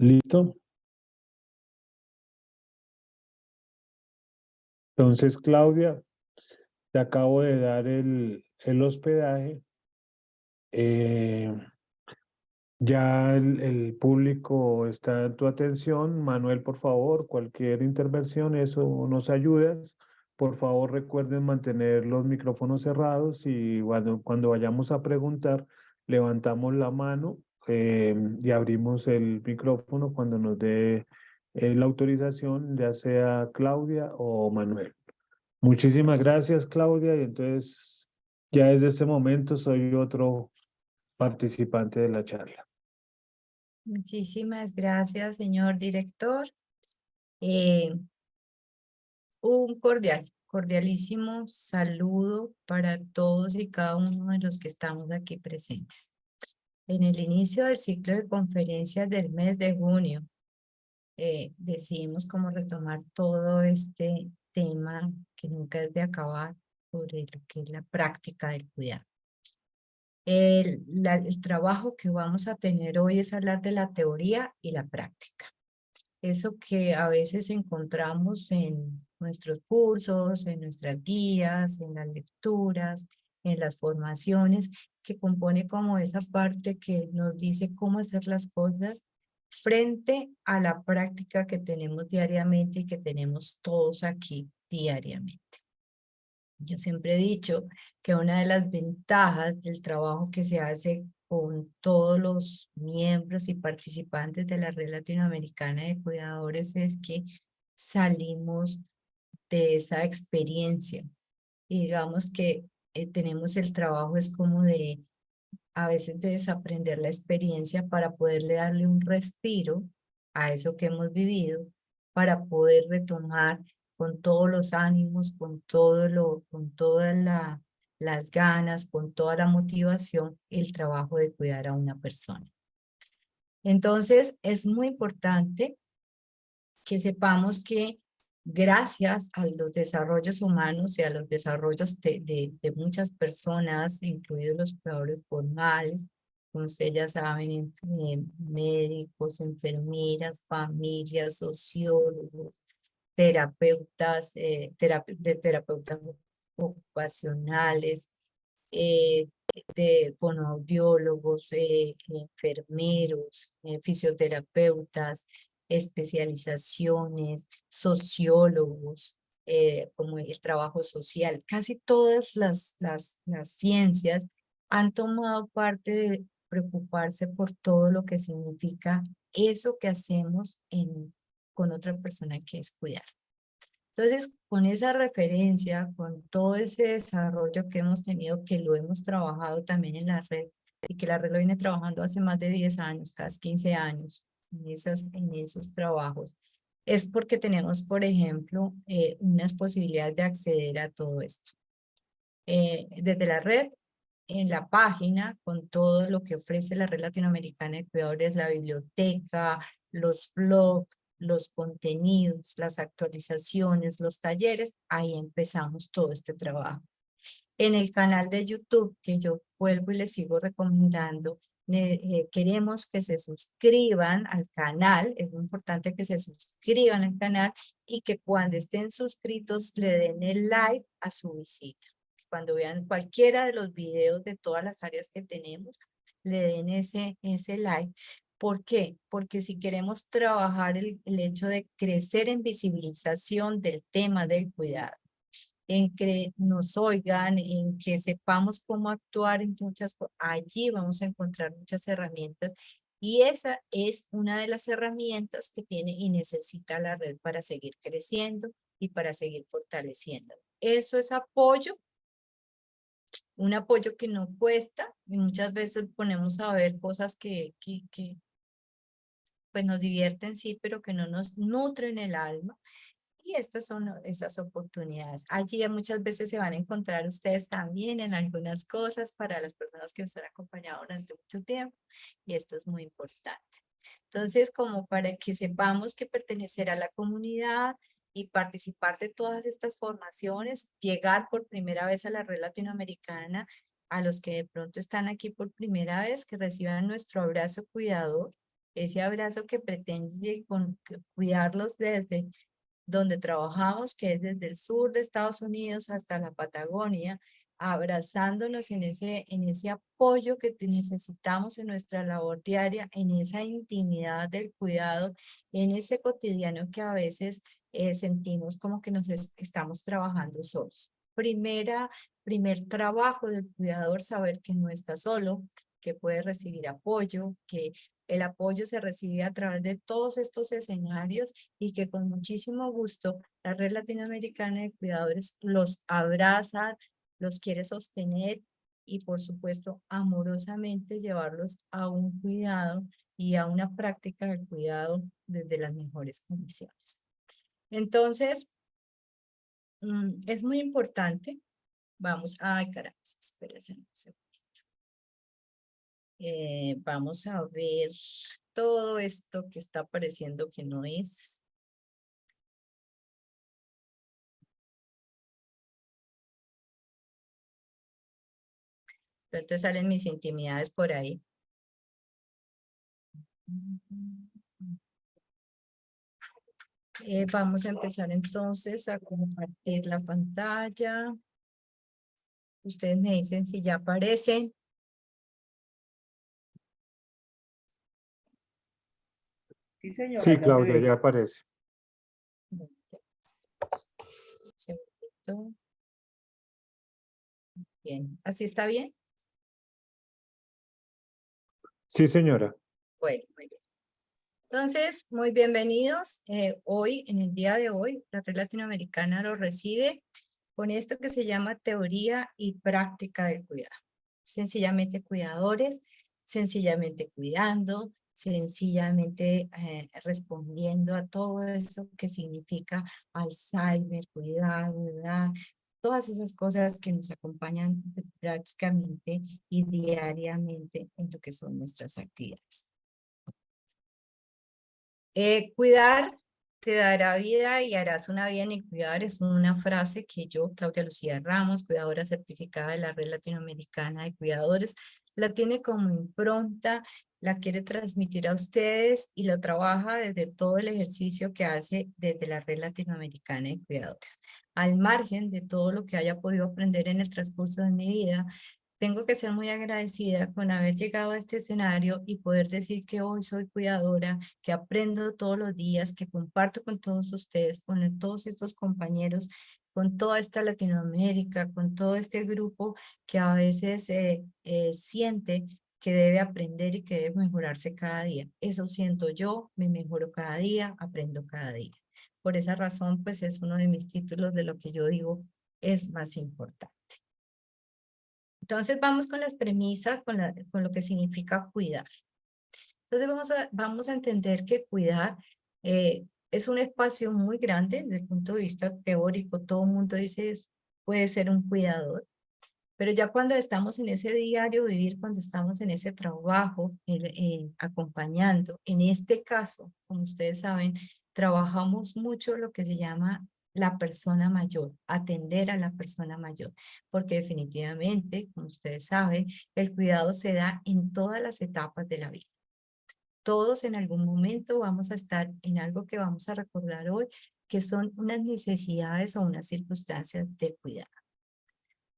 ¿Listo? Entonces, Claudia, te acabo de dar el hospedaje. Eh, ya el público está en tu atención. Manuel, por favor, cualquier intervención, eso nos ayudas. Por favor, recuerden mantener los micrófonos cerrados y cuando vayamos a preguntar, levantamos la mano y abrimos el micrófono cuando nos dé la autorización, ya sea Claudia o Manuel. Muchísimas gracias, Claudia. Y entonces, ya desde este momento soy otro participante de la charla. Muchísimas gracias, señor director. Un cordialísimo saludo para todos y cada uno de los que estamos aquí presentes. En el inicio del ciclo de conferencias del mes de junio, decidimos cómo retomar todo este tema que nunca es de acabar sobre lo que es la práctica del cuidado. El trabajo que vamos a tener hoy es hablar de la teoría y la práctica. Eso que a veces encontramos en nuestros cursos, en nuestras guías, en las lecturas, en las formaciones, que compone como esa parte que nos dice cómo hacer las cosas frente a la práctica que tenemos diariamente y que tenemos todos aquí diariamente. Yo siempre he dicho que una de las ventajas del trabajo que se hace con todos los miembros y participantes de la Red Latinoamericana de Cuidadores es que salimos de esa experiencia. Y digamos que tenemos el trabajo es como de a veces de desaprender la experiencia para poderle darle un respiro a eso que hemos vivido, para poder retomar con todos los ánimos, con todas las ganas, con toda la motivación, el trabajo de cuidar a una persona. Entonces, es muy importante que sepamos que gracias a los desarrollos humanos y a los desarrollos de muchas personas, incluidos los cuidadores formales, como ustedes ya saben, médicos, enfermeras, familias, sociólogos, terapeutas, terapeutas ocupacionales, eh, de fonoaudiólogos, enfermeros, fisioterapeutas, especializaciones, sociólogos, como el trabajo social. Casi todas las ciencias han tomado parte de preocuparse por todo lo que significa eso que hacemos con otra persona, que es cuidar. Entonces, con esa referencia, con todo ese desarrollo que hemos tenido, que lo hemos trabajado también en la red, y que la red lo viene trabajando hace más de 10 años, casi 15 años, en esos trabajos, es porque tenemos, por ejemplo, unas posibilidades de acceder a todo esto. Desde la red, en la página, con todo lo que ofrece la Red Latinoamericana de Cuidadores, la biblioteca, los blogs, los contenidos, las actualizaciones, los talleres, ahí empezamos todo este trabajo. En el canal de YouTube, que yo vuelvo y les sigo recomendando, queremos que se suscriban al canal, es muy importante que se suscriban al canal y que cuando estén suscritos le den el like a su visita. Cuando vean cualquiera de los videos de todas las áreas que tenemos, le den ese like. ¿Por qué? Porque si queremos trabajar el hecho de crecer en visibilización del tema del cuidado, en que nos oigan, en que sepamos cómo actuar en muchas cosas, allí vamos a encontrar muchas herramientas, y esa es una de las herramientas que tiene y necesita la red para seguir creciendo y para seguir fortaleciendo. Eso es apoyo, un apoyo que no cuesta, y muchas veces ponemos a ver cosas que pues nos divierten, sí, pero que no nos nutren el alma. Y estas son esas oportunidades. Allí muchas veces se van a encontrar ustedes también en algunas cosas para las personas que nos han acompañado durante mucho tiempo. Y esto es muy importante. Entonces, como para que sepamos que pertenecer a la comunidad y participar de todas estas formaciones, llegar por primera vez a la red latinoamericana, a los que de pronto están aquí por primera vez, que reciban nuestro abrazo cuidador, ese abrazo que pretende cuidarlos desde donde trabajamos, que es desde el sur de Estados Unidos hasta la Patagonia, abrazándonos en ese apoyo que necesitamos en nuestra labor diaria, en esa intimidad del cuidado, en ese cotidiano que a veces sentimos como que estamos trabajando solos. Primer trabajo del cuidador, saber que no está solo, que puede recibir apoyo, que el apoyo se recibe a través de todos estos escenarios y que con muchísimo gusto la Red Latinoamericana de Cuidadores los abraza, los quiere sostener y por supuesto amorosamente llevarlos a un cuidado y a una práctica del cuidado desde las mejores condiciones. Entonces, es muy importante. Vamos, ay caramba, espérense un segundo. Vamos a ver todo esto que está apareciendo que no es. Pero entonces salen mis intimidades por ahí. Vamos a empezar entonces a compartir la pantalla. Ustedes me dicen si ya aparece. Sí, señora. Sí, Claudia, ya aparece. Un segundito. Bien, ¿así está bien? Sí, señora. Bueno, muy bien. Entonces, muy bienvenidos. Hoy, en el día de hoy, la Red Latinoamericana lo recibe con esto que se llama teoría y práctica del cuidado. Sencillamente cuidadores, sencillamente cuidando, sencillamente respondiendo a todo eso que significa Alzheimer, cuidado, edad, todas esas cosas que nos acompañan prácticamente y diariamente en lo que son nuestras actividades. Cuidar te dará vida y harás una vida en el cuidar es una frase que yo, Claudia Lucía Ramos, cuidadora certificada de la Red Latinoamericana de Cuidadores, la tiene como impronta, la quiere transmitir a ustedes y lo trabaja desde todo el ejercicio que hace desde la Red Latinoamericana de Cuidadores. Al margen de todo lo que haya podido aprender en el transcurso de mi vida, tengo que ser muy agradecida con haber llegado a este escenario y poder decir que hoy soy cuidadora, que aprendo todos los días, que comparto con todos ustedes, con todos estos compañeros, con toda esta Latinoamérica, con todo este grupo que a veces siente que debe aprender y que debe mejorarse cada día. Eso siento yo, me mejoro cada día, aprendo cada día. Por esa razón, pues es uno de mis títulos de lo que yo digo es más importante. Entonces vamos con las premisas, con lo que significa cuidar. Entonces vamos a entender que cuidar es un espacio muy grande desde el punto de vista teórico. Todo el mundo dice puede ser un cuidador, pero ya cuando estamos en ese diario vivir, cuando estamos en ese trabajo, acompañando, en este caso, como ustedes saben, trabajamos mucho lo que se llama la persona mayor, atender a la persona mayor, porque definitivamente, como ustedes saben, el cuidado se da en todas las etapas de la vida. Todos en algún momento vamos a estar en algo que vamos a recordar hoy, que son unas necesidades o unas circunstancias de cuidado.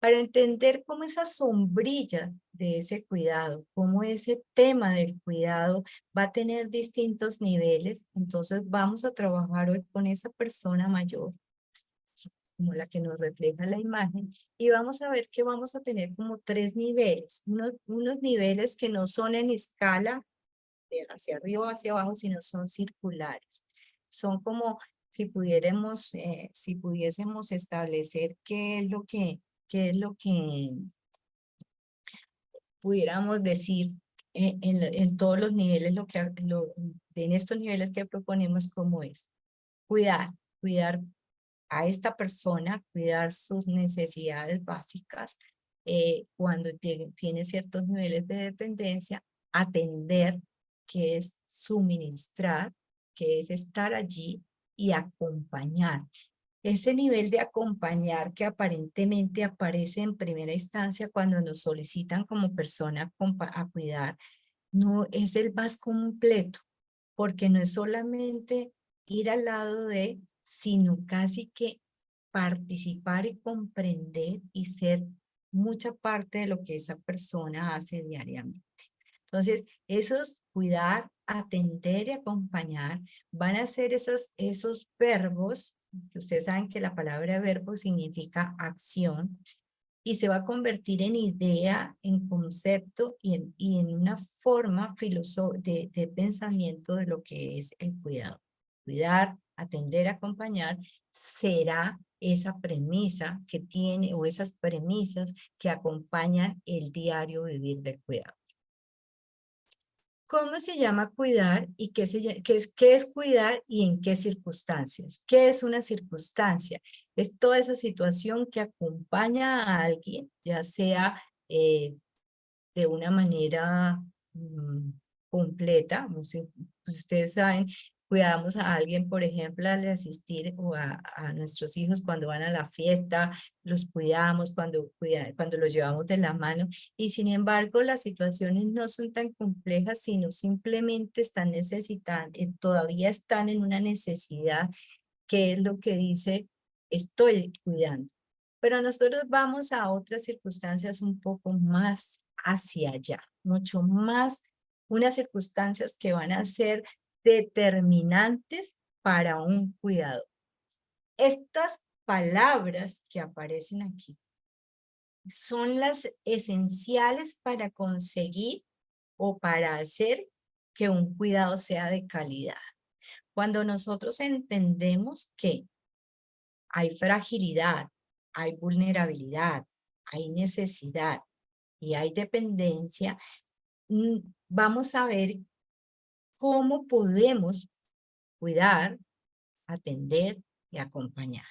Para entender cómo esa sombrilla de ese cuidado, cómo ese tema del cuidado va a tener distintos niveles, entonces vamos a trabajar hoy con esa persona mayor, como la que nos refleja la imagen, y vamos a ver que vamos a tener como tres niveles, unos niveles que no son en escala de hacia arriba o hacia abajo, sino son circulares. Son como si si pudiésemos establecer qué es lo que pudiéramos decir en todos los niveles, en estos niveles que proponemos como es. Cuidar a esta persona, cuidar sus necesidades básicas, cuando tiene ciertos niveles de dependencia, atender, que es suministrar, que es estar allí y acompañar. Ese nivel de acompañar que aparentemente aparece en primera instancia cuando nos solicitan como persona a cuidar, no es el más completo, porque no es solamente ir al lado de, sino casi que participar y comprender y ser mucha parte de lo que esa persona hace diariamente. Entonces, esos cuidar, atender y acompañar van a ser esos verbos, que ustedes saben que la palabra verbo significa acción, y se va a convertir en idea, en concepto y en una forma de pensamiento de lo que es el cuidado. Cuidar, atender, acompañar será esa premisa que tiene o esas premisas que acompañan el diario vivir del cuidado. ¿Cómo se llama cuidar y qué es cuidar y en qué circunstancias? ¿Qué es una circunstancia? Es toda esa situación que acompaña a alguien, ya sea de una manera completa. No sé, pues ustedes saben, cuidamos a alguien, por ejemplo, al asistir o a nuestros hijos cuando van a la fiesta, los cuidamos cuando los llevamos de la mano, y sin embargo las situaciones no son tan complejas, sino simplemente están necesitando, todavía están en una necesidad, que es lo que dice, estoy cuidando. Pero nosotros vamos a otras circunstancias un poco más hacia allá, mucho más, unas circunstancias que van a ser determinantes para un cuidado. Estas palabras que aparecen aquí son las esenciales para conseguir o para hacer que un cuidado sea de calidad. Cuando nosotros entendemos que hay fragilidad, hay vulnerabilidad, hay necesidad y hay dependencia, vamos a ver cómo podemos cuidar, atender y acompañar.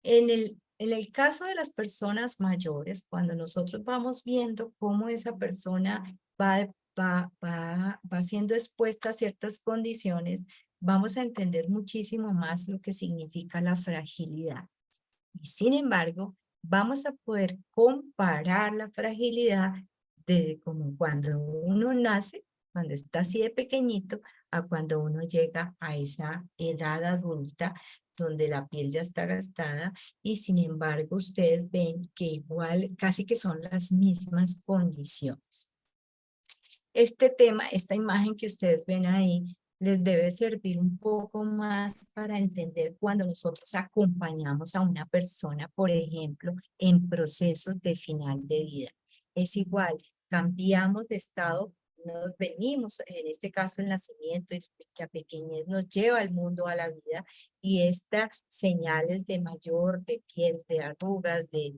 En el caso de las personas mayores, cuando nosotros vamos viendo cómo esa persona va siendo expuesta a ciertas condiciones, vamos a entender muchísimo más lo que significa la fragilidad. Y sin embargo, vamos a poder comparar la fragilidad de como cuando uno nace, cuando está así de pequeñito, a cuando uno llega a esa edad adulta, donde la piel ya está gastada, y sin embargo ustedes ven que igual casi que son las mismas condiciones. Este tema, esta imagen que ustedes ven ahí, les debe servir un poco más para entender cuando nosotros acompañamos a una persona, por ejemplo, en procesos de final de vida. Es igual, cambiamos de estado, nos venimos, en este caso el nacimiento, y que a pequeñez nos lleva al mundo, a la vida, y estas señales de mayor, de piel, de arrugas, de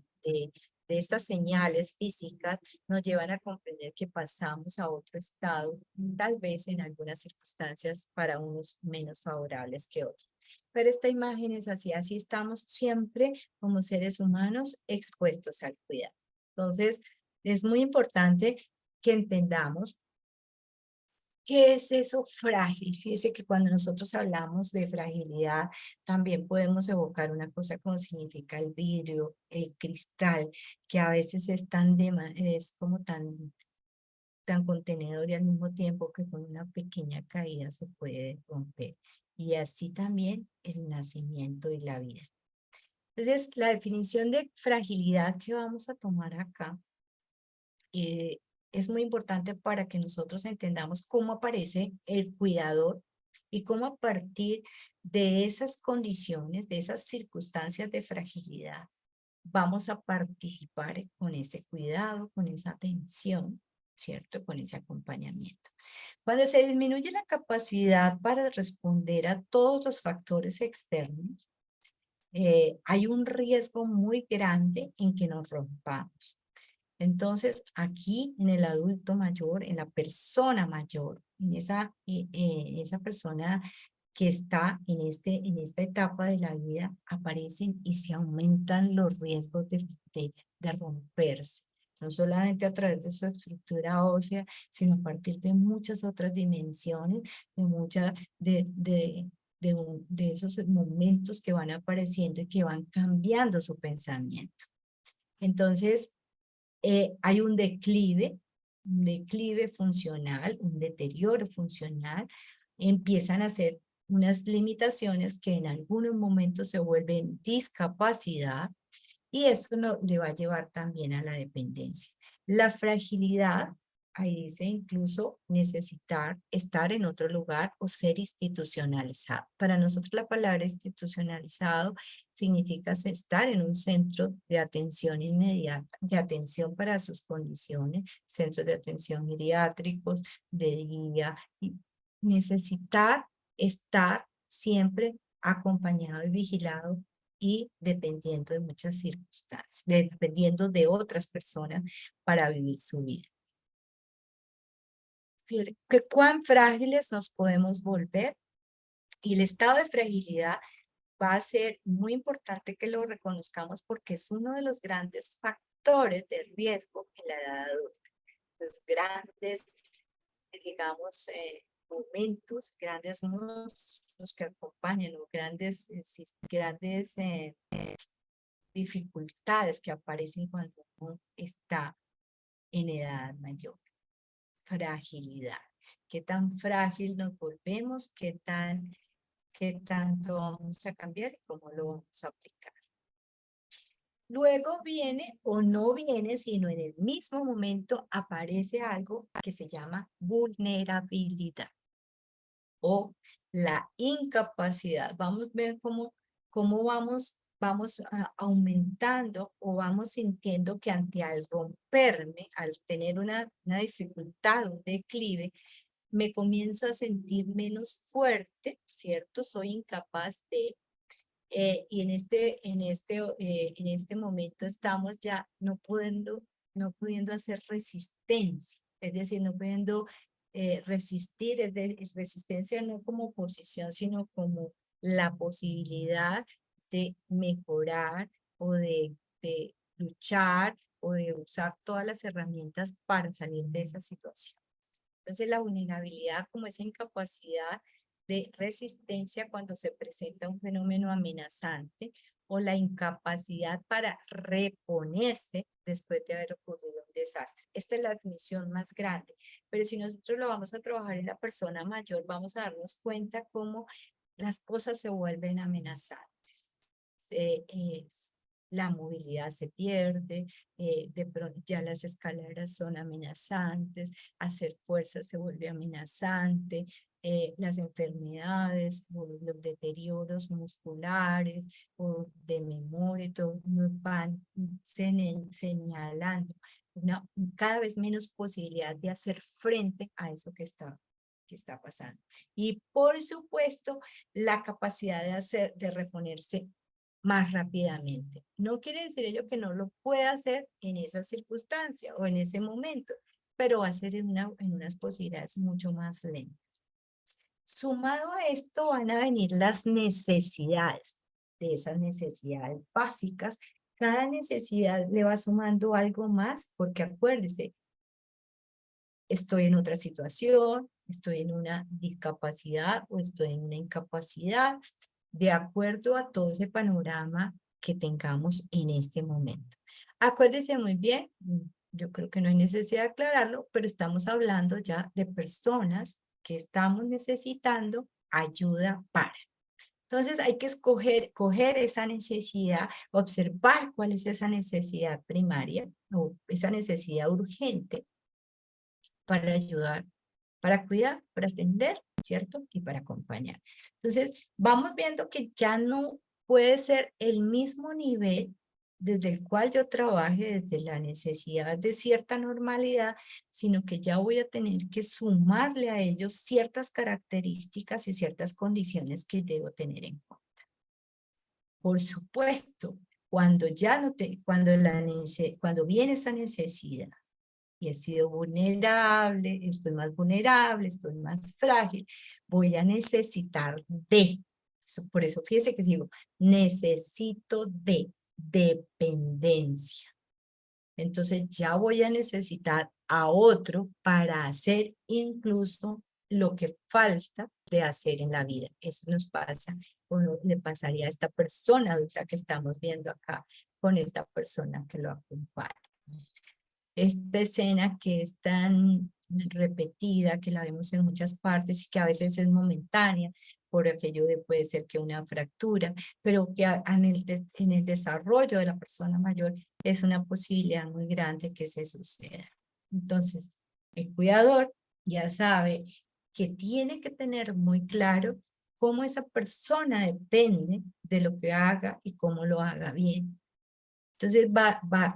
estas señales físicas nos llevan a comprender que pasamos a otro estado, tal vez en algunas circunstancias para unos menos favorables que otros. Pero esta imagen es así, así estamos siempre como seres humanos expuestos al cuidado. Entonces, es muy importante que entendamos ¿qué es eso frágil? Fíjese que cuando nosotros hablamos de fragilidad, también podemos evocar una cosa como significa el vidrio, el cristal, que a veces es como tan contenedor y al mismo tiempo que con una pequeña caída se puede romper. Y así también el nacimiento y la vida. Entonces, la definición de fragilidad que vamos a tomar acá es muy importante para que nosotros entendamos cómo aparece el cuidador y cómo a partir de esas condiciones, de esas circunstancias de fragilidad, vamos a participar con ese cuidado, con esa atención, ¿cierto? Con ese acompañamiento. Cuando se disminuye la capacidad para responder a todos los factores externos, hay un riesgo muy grande en que nos rompamos. Entonces, aquí en el adulto mayor, en la persona mayor, en esa persona que está en esta etapa de la vida, aparecen y se aumentan los riesgos de romperse. No solamente a través de su estructura ósea, sino a partir de muchas otras dimensiones, de esos momentos que van apareciendo y que van cambiando su pensamiento. Entonces, hay un declive funcional, un deterioro funcional, empiezan a ser unas limitaciones que en algunos momentos se vuelven discapacidad y eso le va a llevar también a la dependencia. La fragilidad, ahí dice incluso necesitar estar en otro lugar o ser institucionalizado. Para nosotros la palabra institucionalizado significa estar en un centro de atención inmediata, de atención para sus condiciones, centros de atención geriátricos, de día, y necesitar estar siempre acompañado y vigilado y dependiendo de muchas circunstancias, dependiendo de otras personas para vivir su vida. Fíjate que cuán frágiles nos podemos volver y el estado de fragilidad va a ser muy importante que lo reconozcamos porque es uno de los grandes factores de riesgo en la edad adulta. Los grandes, digamos, momentos, grandes monstruos que acompañan o grandes dificultades que aparecen cuando uno está en edad mayor. Fragilidad. ¿Qué tan frágil nos volvemos? ¿Qué tanto vamos a cambiar y cómo lo vamos a aplicar? Luego viene o no viene, sino en el mismo momento aparece algo que se llama vulnerabilidad o la incapacidad. Vamos a ver cómo vamos aumentando o vamos sintiendo que al romperme, al tener una dificultad, un declive, me comienzo a sentir menos fuerte, ¿cierto? Soy incapaz de, y en este momento estamos ya no pudiendo hacer resistencia, es decir, no pudiendo resistir, resistencia no como posición, sino como la posibilidad de mejorar o de luchar o de usar todas las herramientas para salir de esa situación. Entonces la vulnerabilidad como esa incapacidad de resistencia cuando se presenta un fenómeno amenazante o la incapacidad para reponerse después de haber ocurrido un desastre. Esta es la definición más grande, pero si nosotros lo vamos a trabajar en la persona mayor, vamos a darnos cuenta cómo las cosas se vuelven amenazantes. La movilidad se pierde, de pronto ya las escaleras son amenazantes, hacer fuerza se vuelve amenazante, las enfermedades o los deterioros musculares o de memoria, todo nos van señalando cada vez menos posibilidad de hacer frente a eso que está pasando. Y por supuesto, la capacidad de reponerse más rápidamente. No quiere decir ello que no lo pueda hacer en esa circunstancia o en ese momento, pero va a ser en unas posibilidades mucho más lentas. Sumado a esto van a venir las necesidades, de esas necesidades básicas. Cada necesidad le va sumando algo más, porque acuérdese, estoy en otra situación, estoy en una discapacidad o estoy en una incapacidad, de acuerdo a todo ese panorama que tengamos en este momento. Acuérdese muy bien, yo creo que no hay necesidad de aclararlo, pero estamos hablando ya de personas que estamos necesitando ayuda para. Entonces hay que coger esa necesidad, observar cuál es esa necesidad primaria o esa necesidad urgente para ayudar, para cuidar, para atender, ¿cierto? Y para acompañar. Entonces, vamos viendo que ya no puede ser el mismo nivel desde el cual yo trabaje, desde la necesidad de cierta normalidad, sino que ya voy a tener que sumarle a ellos ciertas características y ciertas condiciones que debo tener en cuenta. Por supuesto, cuando viene esa necesidad, y he sido vulnerable, estoy más frágil, voy a necesitar por eso fíjese que digo, necesito de dependencia. Entonces ya voy a necesitar a otro para hacer incluso lo que falta de hacer en la vida. Eso nos pasa, o le pasaría a esta persona adulta que estamos viendo acá, con esta persona que lo acompaña. Esta escena que es tan repetida, que la vemos en muchas partes y que a veces es momentánea, por aquello de puede ser que una fractura, pero que en el desarrollo de la persona mayor es una posibilidad muy grande que se suceda. Entonces, el cuidador ya sabe que tiene que tener muy claro cómo esa persona depende de lo que haga y cómo lo haga bien. Entonces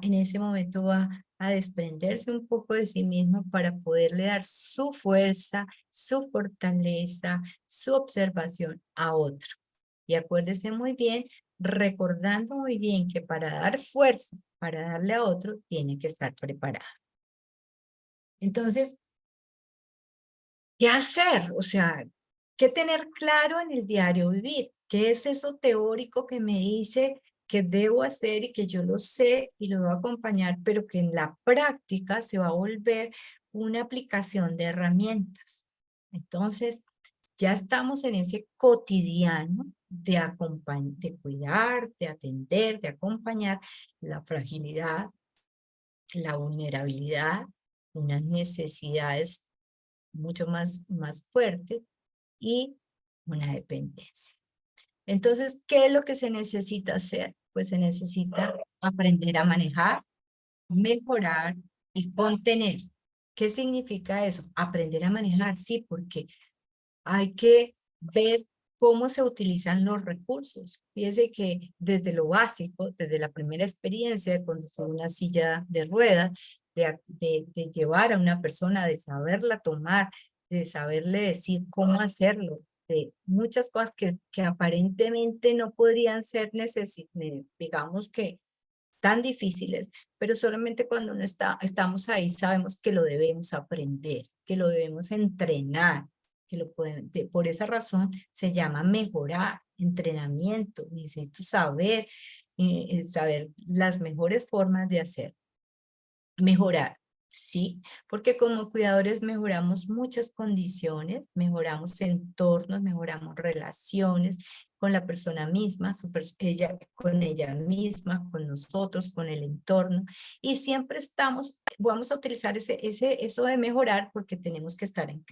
en ese momento va a desprenderse un poco de sí mismo para poderle dar su fuerza, su fortaleza, su observación a otro. Y acuérdese muy bien, recordando muy bien que para dar fuerza, para darle a otro, tiene que estar preparado. Entonces, ¿qué hacer? O sea, ¿qué tener claro en el diario vivir? ¿Qué es eso teórico que me dice que debo hacer y que yo lo sé y lo voy a acompañar, pero que en la práctica se va a volver una aplicación de herramientas? Entonces, ya estamos en ese cotidiano de cuidar, de atender, de acompañar la fragilidad, la vulnerabilidad, unas necesidades mucho más fuerte y una dependencia. Entonces, ¿qué es lo que se necesita hacer? Pues se necesita aprender a manejar, mejorar y contener. ¿Qué significa eso? Aprender a manejar, sí, porque hay que ver cómo se utilizan los recursos. Fíjese que desde lo básico, desde la primera experiencia de conducir una silla de ruedas, de llevar a una persona, de saberla tomar, de saberle decir cómo hacerlo, de muchas cosas que aparentemente no podrían ser digamos que tan difíciles, pero solamente cuando uno estamos ahí sabemos que lo debemos aprender, que lo debemos entrenar, que por esa razón se llama mejorar, entrenamiento. Necesito saber, saber las mejores formas de hacer. Mejorar, ¿sí? Porque como cuidadores mejoramos muchas condiciones, mejoramos entornos, mejoramos relaciones con la persona misma, con ella misma, con nosotros, con el entorno. Y siempre vamos a utilizar eso de mejorar porque tenemos que estar en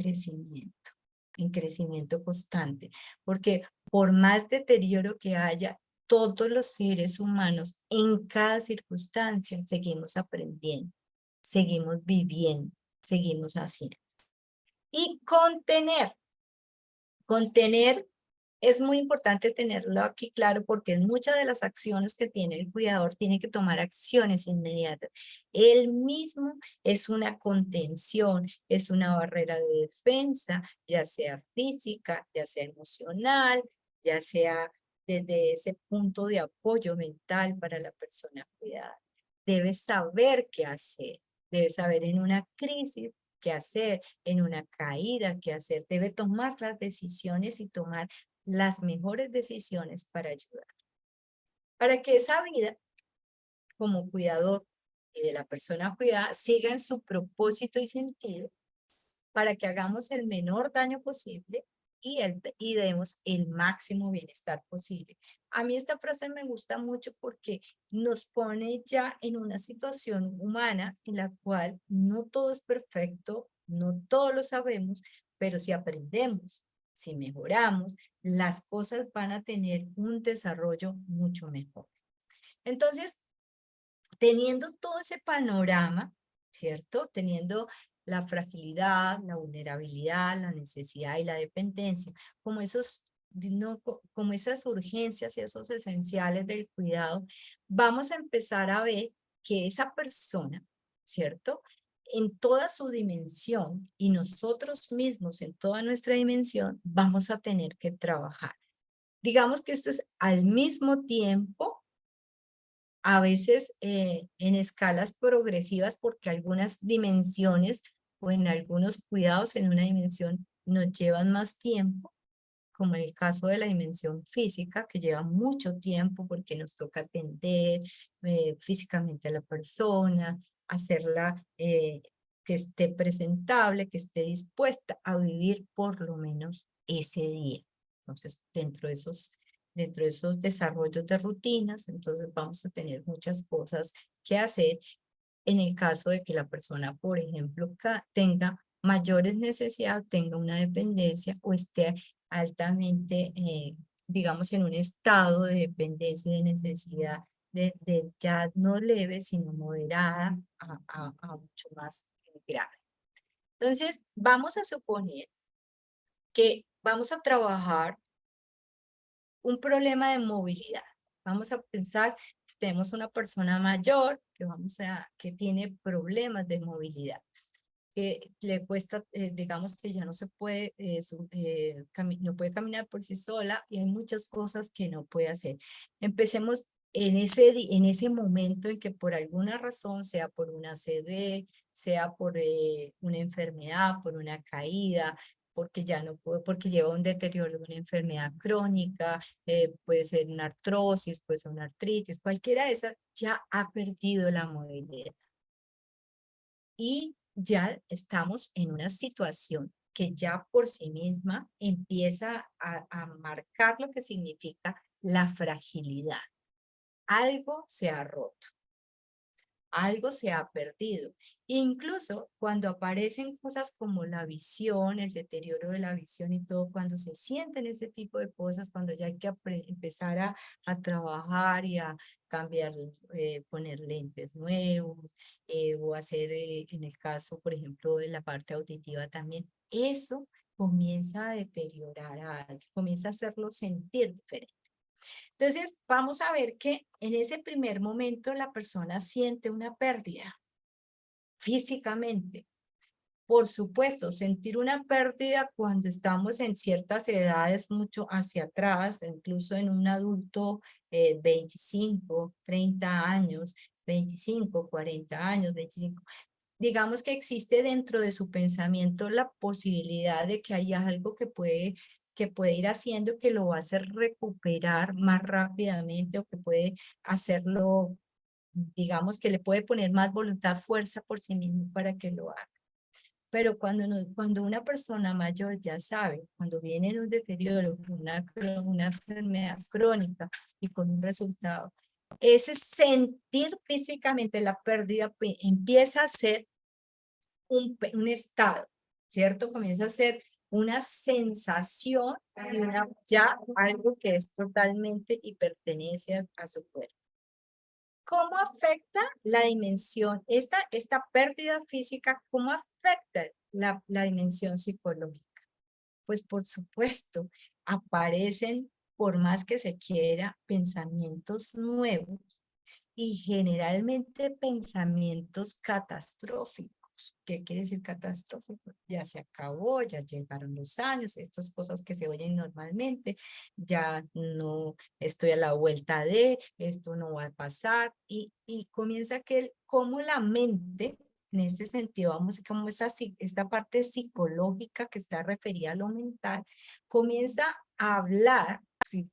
crecimiento constante. Porque por más deterioro que haya, todos los seres humanos en cada circunstancia seguimos aprendiendo, seguimos viviendo, seguimos haciendo. Y contener es muy importante tenerlo aquí claro porque en muchas de las acciones que tiene el cuidador tiene que tomar acciones inmediatas. Él mismo es una contención, es una barrera de defensa, ya sea física, ya sea emocional, ya sea desde ese punto de apoyo mental para la persona cuidada. Debe saber qué hacer, debe saber en una crisis qué hacer, en una caída qué hacer, debe tomar las decisiones y tomar las mejores decisiones para ayudar. Para que esa vida como cuidador y de la persona cuidada siga en su propósito y sentido, para que hagamos el menor daño posible y demos el máximo bienestar posible. A mí esta frase me gusta mucho porque nos pone ya en una situación humana en la cual no todo es perfecto, no todo lo sabemos, pero si aprendemos, si mejoramos, las cosas van a tener un desarrollo mucho mejor. Entonces, teniendo todo ese panorama, ¿cierto? Teniendo la fragilidad, la vulnerabilidad, la necesidad y la dependencia, como como esas urgencias y esos esenciales del cuidado, vamos a empezar a ver que esa persona, ¿cierto? En toda su dimensión y nosotros mismos en toda nuestra dimensión, vamos a tener que trabajar. Digamos que esto es al mismo tiempo a veces en escalas progresivas porque algunas dimensiones o en algunos cuidados en una dimensión nos llevan más tiempo, como en el caso de la dimensión física, que lleva mucho tiempo porque nos toca atender físicamente a la persona, hacerla que esté presentable, que esté dispuesta a vivir por lo menos ese día. Entonces, dentro de esos desarrollos de rutinas, entonces vamos a tener muchas cosas que hacer en el caso de que la persona, por ejemplo, tenga mayores necesidades, tenga una dependencia o esté altamente, digamos, en un estado de dependencia y de necesidad de ya no leve, sino moderada a mucho más grave. Entonces, vamos a suponer que vamos a trabajar un problema de movilidad. Vamos a pensar que tenemos una persona mayor que tiene problemas de movilidad, que le cuesta, digamos que ya no se puede, no puede caminar por sí sola y hay muchas cosas que no puede hacer. Empecemos en ese momento en que por alguna razón, sea por una ACV, sea por una enfermedad, por una caída, porque ya no puede, porque lleva un deterioro de una enfermedad crónica, puede ser una artrosis, puede ser una artritis, cualquiera de esas, ya ha perdido la movilidad. Y ya estamos en una situación que ya por sí misma empieza a marcar lo que significa la fragilidad. Algo se ha roto, algo se ha perdido. Incluso cuando aparecen cosas como la visión, el deterioro de la visión y todo, cuando se sienten ese tipo de cosas, cuando ya hay que empezar a trabajar y a cambiar, poner lentes nuevos, o hacer, en el caso, por ejemplo, de la parte auditiva también, eso comienza a deteriorar a alguien, comienza a hacerlo sentir diferente. Entonces, vamos a ver que en ese primer momento la persona siente una pérdida físicamente. Por supuesto, sentir una pérdida cuando estamos en ciertas edades mucho hacia atrás, incluso en un adulto 25, 30 años, 25, 40 años, 25. Digamos que existe dentro de su pensamiento la posibilidad de que haya algo que puede ir haciendo que lo va a hacer recuperar más rápidamente o que puede hacerlo, digamos que le puede poner más voluntad, fuerza por sí mismo para que lo haga. Pero cuando una persona mayor ya sabe, cuando viene en un deterioro, una enfermedad crónica y con un resultado, ese sentir físicamente la pérdida empieza a ser un estado, ¿cierto? Comienza a ser una sensación y ya algo que es totalmente y pertenece a su cuerpo. ¿Cómo afecta la dimensión, esta pérdida física, cómo afecta la dimensión psicológica? Pues por supuesto, aparecen, por más que se quiera, pensamientos nuevos y generalmente pensamientos catastróficos. ¿Qué quiere decir catastrófico? Ya se acabó, ya llegaron los años, estas cosas que se oyen normalmente, ya no estoy a la vuelta de, esto no va a pasar, y comienza como la mente, en este sentido, vamos, como esta parte psicológica que está referida a lo mental, comienza a hablar, si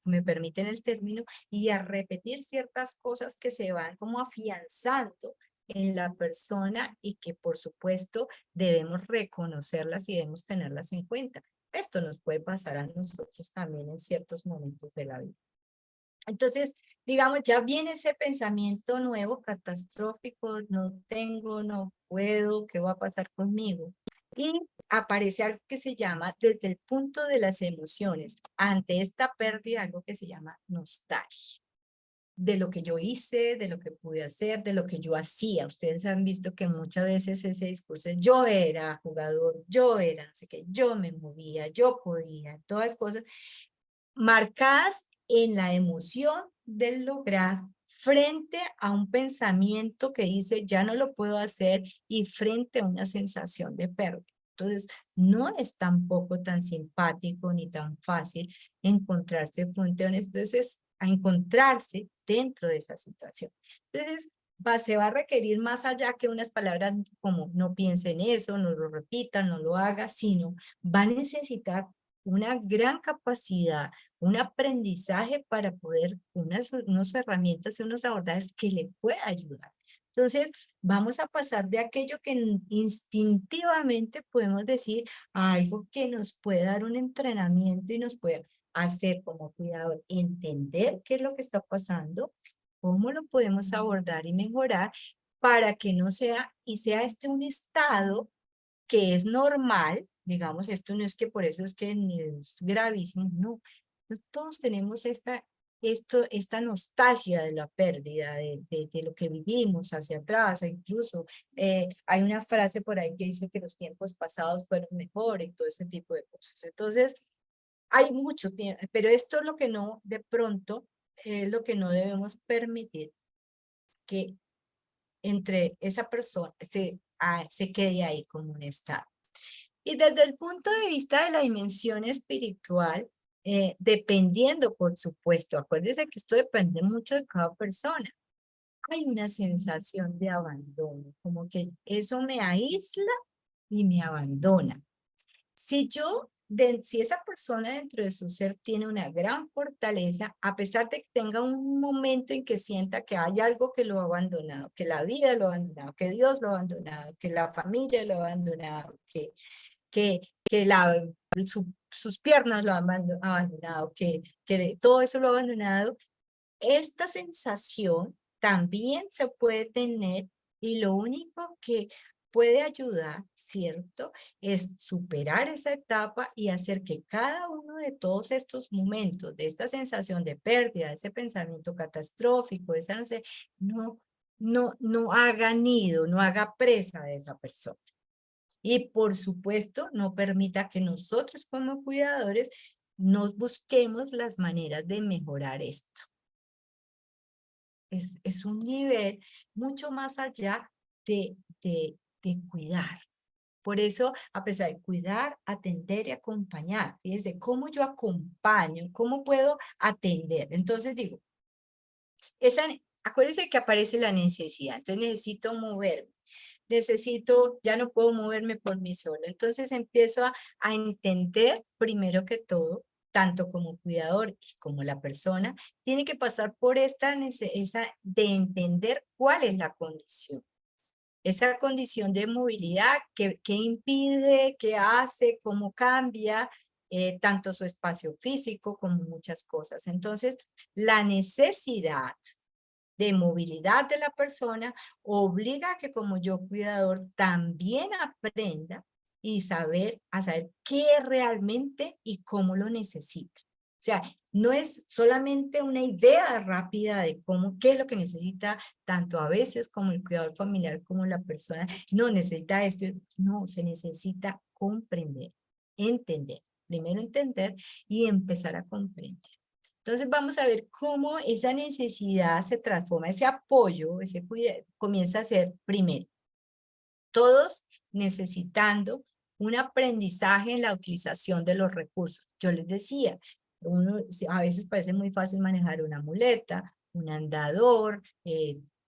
me permiten el término, y a repetir ciertas cosas que se van como afianzando en la persona y que por supuesto debemos reconocerlas y debemos tenerlas en cuenta. Esto nos puede pasar a nosotros también en ciertos momentos de la vida. Entonces, digamos, ya viene ese pensamiento nuevo, catastrófico, no tengo, no puedo, ¿qué va a pasar conmigo? Y aparece algo que se llama, desde el punto de las emociones, ante esta pérdida, algo que se llama nostalgia. De lo que yo hice, de lo que pude hacer, de lo que yo hacía. Ustedes han visto que muchas veces ese discurso es yo era jugador, yo era no sé qué, yo me movía, yo podía, todas cosas marcadas en la emoción del lograr frente a un pensamiento que dice ya no lo puedo hacer y frente a una sensación de pérdida. Entonces, no es tampoco tan simpático ni tan fácil encontrarse frente a entonces, a encontrarse dentro de esa situación. Entonces, se va a requerir más allá que unas palabras como no piense en eso, no lo repita, no lo haga, sino va a necesitar una gran capacidad, un aprendizaje para poder, unas herramientas y unos abordajes que le pueda ayudar. Entonces, vamos a pasar de aquello que instintivamente podemos decir a algo que nos puede dar un entrenamiento y nos puede hacer como cuidador entender qué es lo que está pasando, cómo lo podemos abordar y mejorar para que no sea, y sea este un estado que es normal, digamos, esto no es que por eso es que es gravísimo, no. Todos tenemos esta nostalgia de la pérdida, de lo que vivimos hacia atrás, e incluso hay una frase por ahí que dice que los tiempos pasados fueron mejores y todo ese tipo de cosas. Entonces, hay mucho tiempo, pero esto es lo que no, de pronto, lo que no debemos permitir que entre esa persona se quede ahí como un estado. Y desde el punto de vista de la dimensión espiritual, dependiendo, por supuesto, acuérdense que esto depende mucho de cada persona. Hay una sensación de abandono, como que eso me aísla y me abandona. Si esa persona dentro de su ser tiene una gran fortaleza, a pesar de que tenga un momento en que sienta que hay algo que lo ha abandonado, que la vida lo ha abandonado, que Dios lo ha abandonado, que la familia lo ha abandonado, que sus piernas lo han abandonado, que todo eso lo ha abandonado, esta sensación también se puede tener y lo único que puede ayudar, ¿cierto? Es superar esa etapa y hacer que cada uno de todos estos momentos, de esta sensación de pérdida, de ese pensamiento catastrófico, esa no sé, no haga nido, no haga presa de esa persona. Y por supuesto, no permita que nosotros como cuidadores nos busquemos las maneras de mejorar esto. Es un nivel mucho más allá de cuidar. Por eso, a pesar de cuidar, atender y acompañar, fíjense, ¿cómo yo acompaño? ¿Cómo puedo atender? Entonces digo, acuérdense que aparece la necesidad, entonces necesito moverme. Ya no puedo moverme por mí sola. Entonces empiezo a entender, primero que todo, tanto como cuidador y como la persona, tiene que pasar por esa de entender cuál es la condición. Esa condición de movilidad, qué impide, qué hace, cómo cambia, tanto su espacio físico como muchas cosas. Entonces, la necesidad de movilidad de la persona obliga a que como yo cuidador también aprenda y a saber qué realmente y cómo lo necesita. O sea, no es solamente una idea rápida de qué es lo que necesita tanto a veces como el cuidador familiar como la persona. No, necesita esto. No, se necesita comprender, entender. Primero entender y empezar a comprender. Entonces vamos a ver cómo esa necesidad se transforma, ese apoyo, ese cuidado, comienza a ser primero. Todos necesitando un aprendizaje en la utilización de los recursos. Yo les decía, a veces parece muy fácil manejar una muleta, un andador,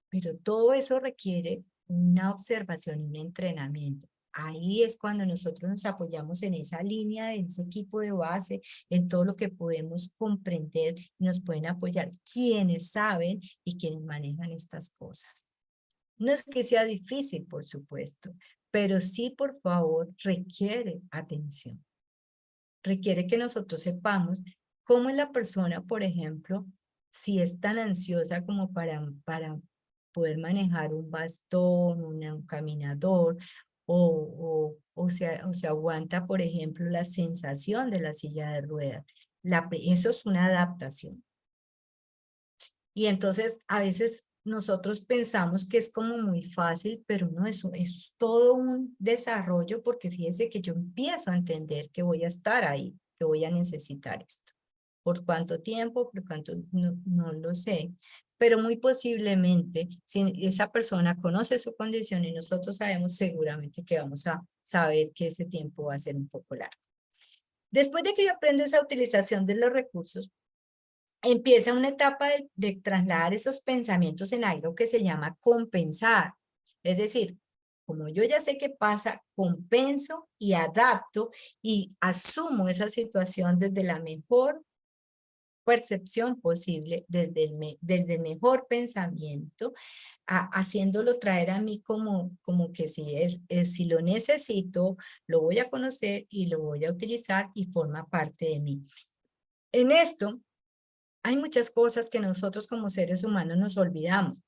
pero todo eso requiere una observación y un entrenamiento. Ahí es cuando nosotros nos apoyamos en esa línea, en ese equipo de base, en todo lo que podemos comprender y nos pueden apoyar quienes saben y quienes manejan estas cosas. No es que sea difícil, por supuesto, pero sí, por favor, requiere atención. Requiere que nosotros sepamos cómo es la persona, por ejemplo, si es tan ansiosa como para poder manejar un bastón, un caminador, o se aguanta, por ejemplo, la sensación de la silla de ruedas. Eso es una adaptación. Y entonces a veces nosotros pensamos que es como muy fácil, pero no, es todo un desarrollo porque fíjense que yo empiezo a entender que voy a estar ahí, que voy a necesitar esto. ¿Por cuánto tiempo? ¿Por cuánto? No lo sé. Pero muy posiblemente, si esa persona conoce su condición y nosotros sabemos seguramente que vamos a saber que ese tiempo va a ser un poco largo. Después de que yo aprendo esa utilización de los recursos, empieza una etapa de trasladar esos pensamientos en algo que se llama compensar. Es decir, como yo ya sé qué pasa, compenso y adapto y asumo esa situación desde la mejor percepción posible, desde el mejor pensamiento, haciéndolo traer a mí como que si lo necesito, lo voy a conocer y lo voy a utilizar y forma parte de mí. En esto, hay muchas cosas que nosotros como seres humanos nos olvidamos.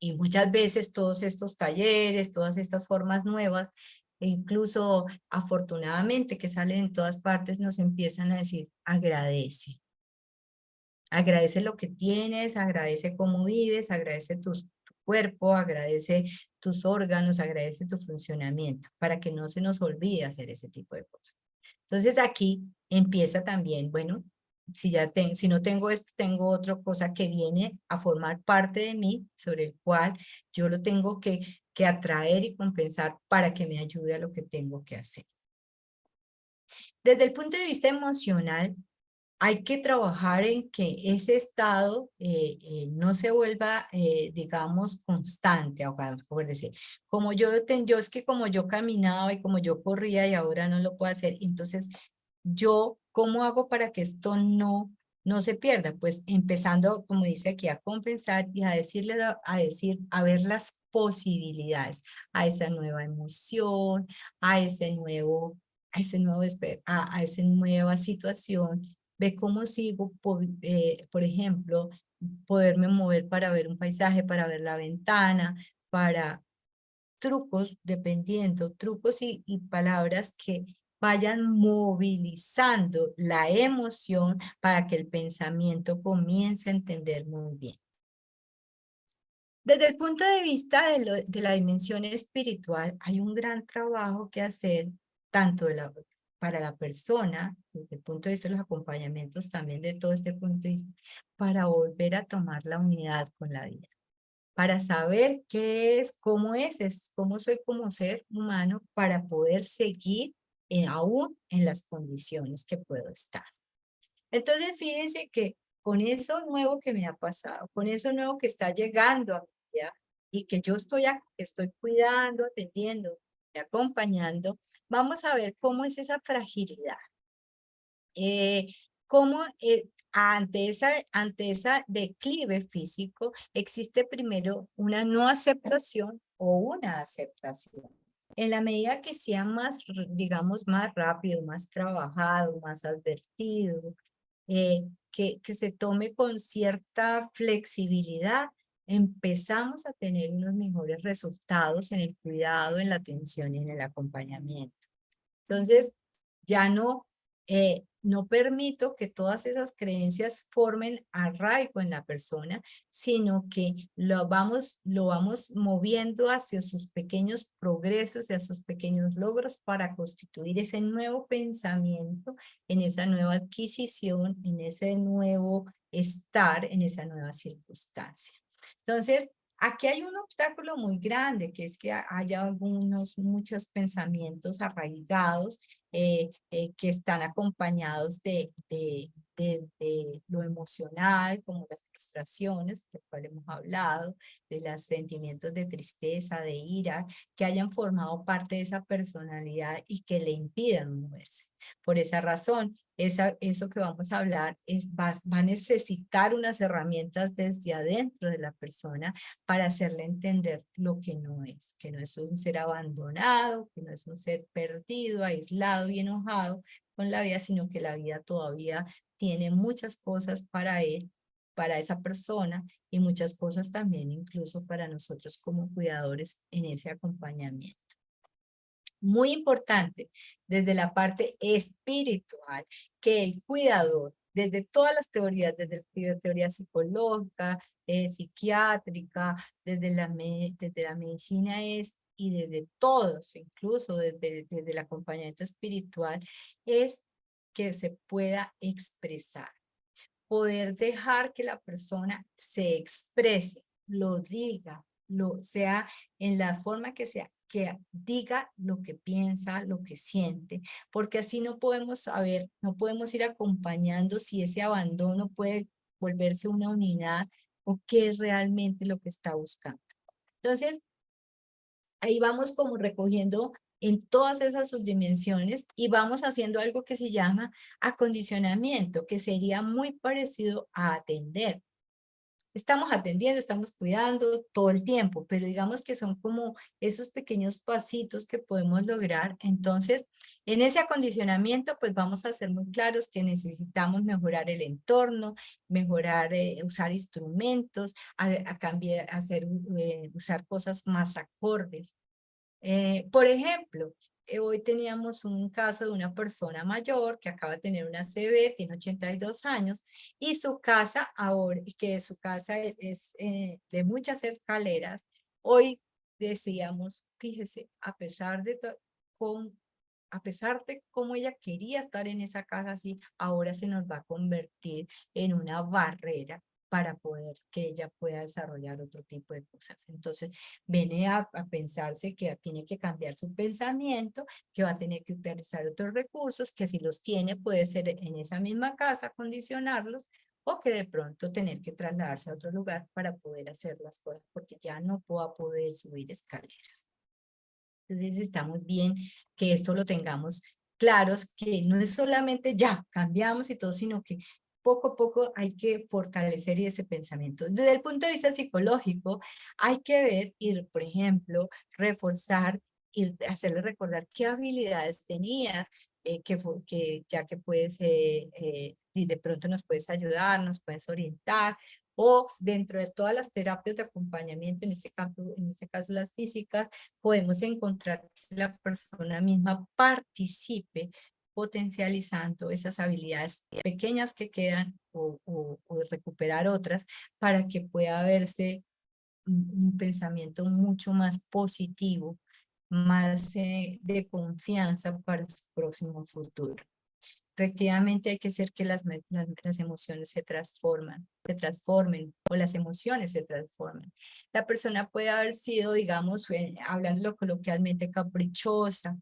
Y muchas veces todos estos talleres, todas estas formas nuevas, e incluso afortunadamente que salen en todas partes, nos empiezan a decir, agradece. Agradece lo que tienes, agradece cómo vives, agradece tu cuerpo, agradece tus órganos, agradece tu funcionamiento, para que no se nos olvide hacer ese tipo de cosas. Entonces aquí empieza también, bueno, si no tengo esto, tengo otra cosa que viene a formar parte de mí, sobre el cual yo lo tengo que atraer y compensar para que me ayude a lo que tengo que hacer. Desde el punto de vista emocional, hay que trabajar en que ese estado no se vuelva, digamos, constante, por decir, yo es que como yo caminaba y como yo corría y ahora no lo puedo hacer, entonces ¿cómo hago para que esto no se pierda? Pues empezando, como dice aquí, a compensar y a a ver las posibilidades, a esa nueva emoción, a ese nuevo, a ese nuevo, a esa nueva situación. Ve cómo sigo, por ejemplo, poderme mover para ver un paisaje, para ver la ventana, para trucos, dependiendo, trucos y palabras que vayan movilizando la emoción para que el pensamiento comience a entender muy bien. Desde el punto de vista de la dimensión espiritual, hay un gran trabajo que hacer, tanto para la persona, desde el punto de vista de los acompañamientos también de todo este punto de vista, para volver a tomar la unidad con la vida, para saber qué es, cómo soy como ser humano, para poder seguir aún en las condiciones que puedo estar. Entonces, fíjense que con eso nuevo que me ha pasado, con eso nuevo que está llegando a mi vida y que yo estoy cuidando, atendiendo y acompañando, vamos a ver cómo es esa fragilidad. Cómo ante esa declive físico existe primero una no aceptación o una aceptación. En la medida que sea más, digamos, más rápido, más trabajado, más advertido, que se tome con cierta flexibilidad, empezamos a tener unos mejores resultados en el cuidado, en la atención y en el acompañamiento. Entonces, ya no permito que todas esas creencias formen arraigo en la persona, sino que lo vamos moviendo hacia sus pequeños progresos y a sus pequeños logros para constituir ese nuevo pensamiento, en esa nueva adquisición, en ese nuevo estar, en esa nueva circunstancia. Entonces, aquí hay un obstáculo muy grande, que es que haya muchos pensamientos arraigados que están acompañados de lo emocional, como las frustraciones, de las cuales hemos hablado, de los sentimientos de tristeza, de ira, que hayan formado parte de esa personalidad y que le impidan moverse. Por esa razón, eso que vamos a hablar va a necesitar unas herramientas desde adentro de la persona para hacerle entender lo que no es un ser abandonado, que no es un ser perdido, aislado y enojado con la vida, sino que la vida todavía tiene muchas cosas para él, para esa persona y muchas cosas también incluso para nosotros como cuidadores en ese acompañamiento. Muy importante desde la parte espiritual, que el cuidador, desde todas las teorías, desde la teoría psicológica, psiquiátrica, desde la medicina y desde todos, incluso desde el acompañamiento espiritual, es que se pueda expresar. Poder dejar que la persona se exprese, lo diga, sea en la forma que sea, que diga lo que piensa, lo que siente, porque así no podemos saber, no podemos ir acompañando si ese abandono puede volverse una unidad o qué es realmente lo que está buscando. Entonces, ahí vamos como recogiendo en todas esas subdimensiones y vamos haciendo algo que se llama acondicionamiento, que sería muy parecido a atender. Estamos atendiendo, estamos cuidando todo el tiempo, pero digamos que son como esos pequeños pasitos que podemos lograr. Entonces, en ese acondicionamiento, pues vamos a ser muy claros que necesitamos mejorar el entorno, mejorar, usar instrumentos, usar cosas más acordes. Por ejemplo, hoy teníamos un caso de una persona mayor que acaba de tener una CB, tiene 82 años, y su casa ahora, que su casa es de muchas escaleras, hoy decíamos, fíjese, a pesar de cómo ella quería estar en esa casa así, ahora se nos va a convertir en una barrera para poder que ella pueda desarrollar otro tipo de cosas. Entonces, viene a pensarse que tiene que cambiar su pensamiento, que va a tener que utilizar otros recursos, que si los tiene puede ser en esa misma casa, condicionarlos, o que de pronto tener que trasladarse a otro lugar para poder hacer las cosas, porque ya no va a poder subir escaleras. Entonces está muy bien que esto lo tengamos claros, que no es solamente ya cambiamos y todo, sino que poco a poco hay que fortalecer ese pensamiento. Desde el punto de vista psicológico, hay que ver y, por ejemplo, reforzar y hacerle recordar qué habilidades tenías, que ya que puedes, y de pronto nos puedes ayudar, nos puedes orientar, o dentro de todas las terapias de acompañamiento, en este caso las físicas, podemos encontrar que la persona misma participe potencializando esas habilidades pequeñas que quedan o recuperar otras para que pueda verse un pensamiento mucho más positivo, más de confianza para su próximo futuro. Efectivamente hay que hacer que las emociones se transformen o las emociones se transformen. La persona puede haber sido, digamos, hablándolo coloquialmente, caprichosa